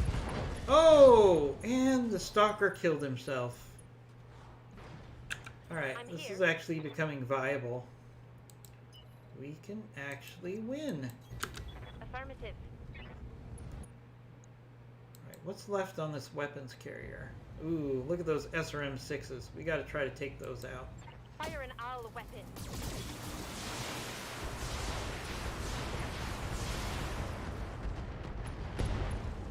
oh! And the stalker killed himself. Alright, this is actually becoming viable. We can actually win.
Affirmative.
Alright, what's left on this weapons carrier? Ooh, look at those SRM-6s. We gotta try to take those out.
Fire an all weapon.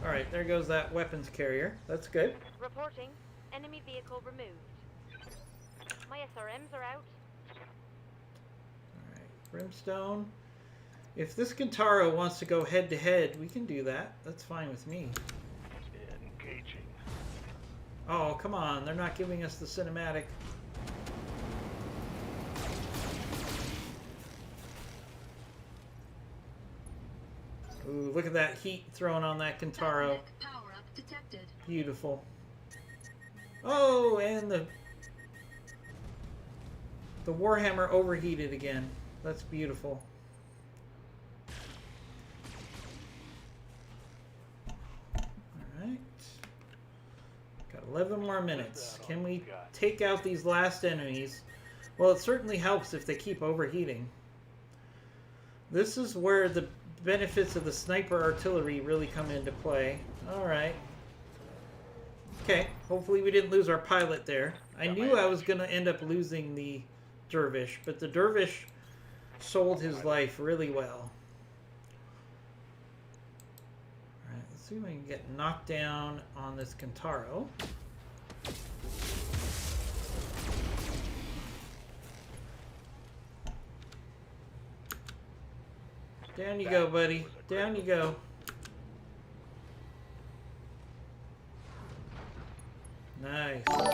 Alright, there goes that weapons carrier. That's good.
Reporting. Enemy vehicle removed. My SRMs are out.
Alright, Brimstone. If this Kintaro wants to go head-to-head, we can do that. That's fine with me.
Engaging.
Oh, come on. They're not giving us the cinematic. Ooh, look at that heat thrown on that Kintaro.
Power up detected.
Beautiful. Oh, and the Warhammer overheated again. That's beautiful. Alright. Got 11 more minutes. Can we take out these last enemies? Well, it certainly helps if they keep overheating. This is where the benefits of the sniper artillery really come into play. Alright. Okay, hopefully we didn't lose our pilot there. I knew I was going to end up losing the dervish, but the dervish sold his life really well. Alright, let's see if we can get knocked down on this Kintaro. Down you go, buddy. Down you go. Nice.
I'm on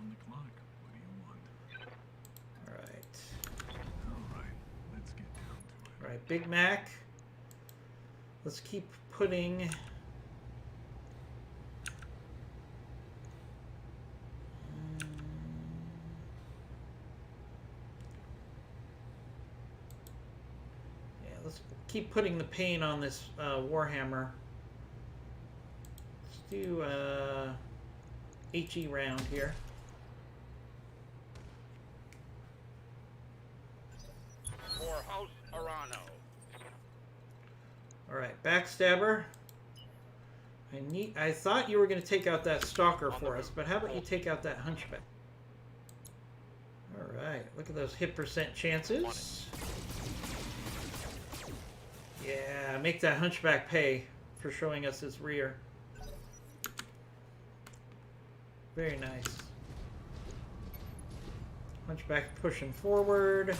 the clock. What do you want?
Alright.
Alright, let's get down to it.
Alright, Big Mac. Let's keep putting... keep putting the pain on this Warhammer. Let's do HE round here.
For House Arano.
Alright, Backstabber. I thought you were going to take out that Stalker for us, but how about you take out that Hunchback? Alright, look at those hit percent chances. Yeah, make that Hunchback pay for showing us his rear. Very nice. Hunchback pushing forward.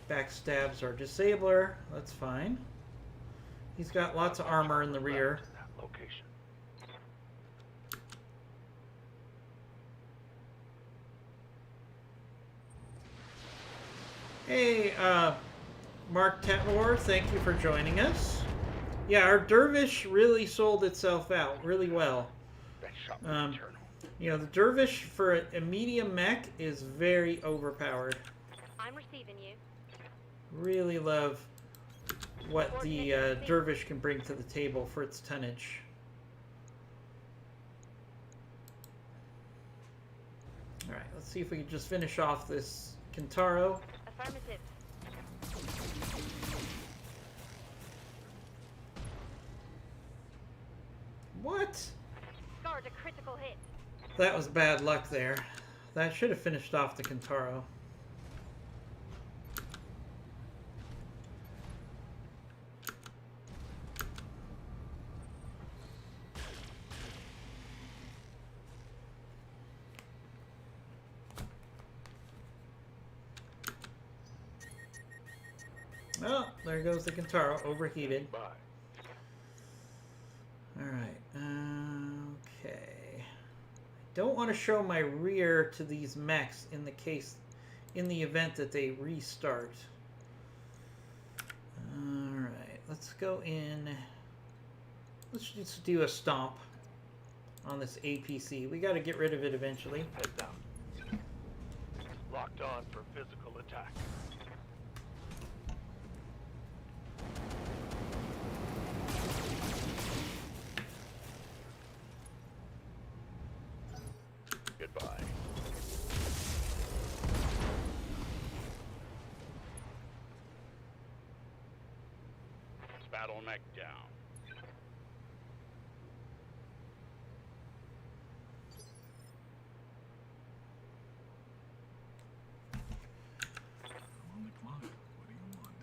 Backstabs our disabler. That's fine. He's got lots of armor in the rear.
That location.
Hey, Mark Tatmore, thank you for joining us. Yeah, our Dervish really sold itself out really well.
That shot was eternal.
You know, the Dervish for a medium mech is very overpowered.
I'm receiving you.
Really love what the Dervish can bring to the table for its tonnage. Alright, let's see if we can just finish off this Kintaro.
Affirmative.
What?
Scored a critical hit.
That was bad luck there. That should have finished off the Kintaro. Oh, there goes the Kintaro, overheated.
Bye.
Alright, okay. Don't want to show my rear to these mechs in the event that they restart. Alright, let's go in. Let's just do a stomp on this APC. We got to get rid of it eventually.
Head down. Locked on for physical attack. Goodbye. Battle mech down.
I'm on the clock. What do you want?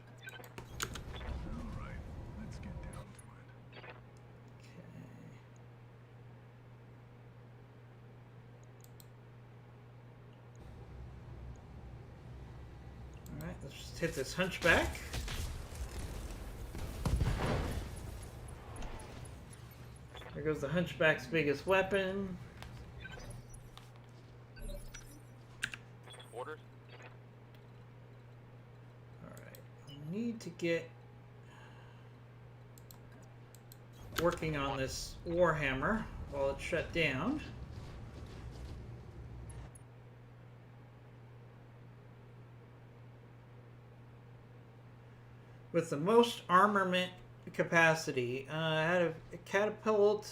All right, let's get down to it.
Okay. Alright, let's just hit this Hunchback. There goes the Hunchback's biggest weapon.
Orders?
Alright, we need to get working on this Warhammer while it's shut down. With the most armament capacity, out of a catapult.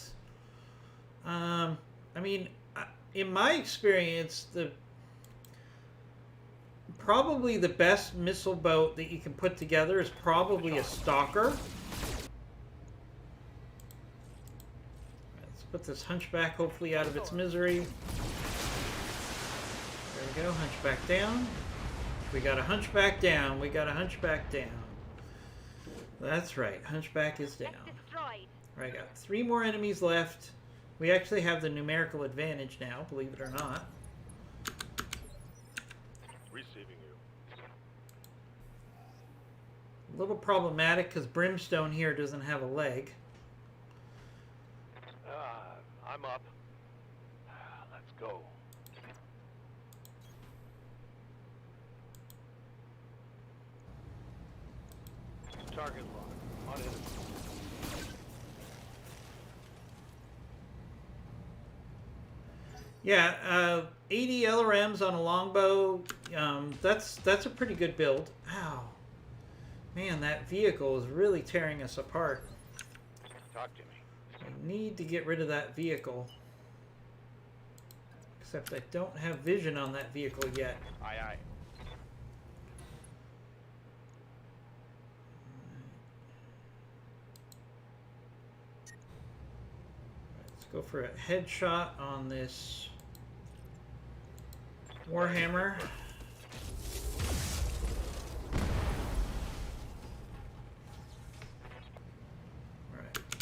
I mean, in my experience, probably the best missile boat that you can put together is probably a Stalker. Let's put this Hunchback hopefully out of its misery. There we go, Hunchback down. We got a Hunchback down. We got a Hunchback down. That's right, Hunchback is down.
Destroyed.
Alright, got 3 more enemies left. We actually have the numerical advantage now, believe it or not.
Receiving you.
A little problematic because Brimstone here doesn't have a leg.
I'm up. Let's go. Target lock. On it.
Yeah, 80 LRMs on a longbow. That's a pretty good build. Ow. Man, that vehicle is really tearing us apart.
Talk to me.
I need to get rid of that vehicle. Except I don't have vision on that vehicle yet.
Aye, aye.
Let's go for a headshot on this Warhammer.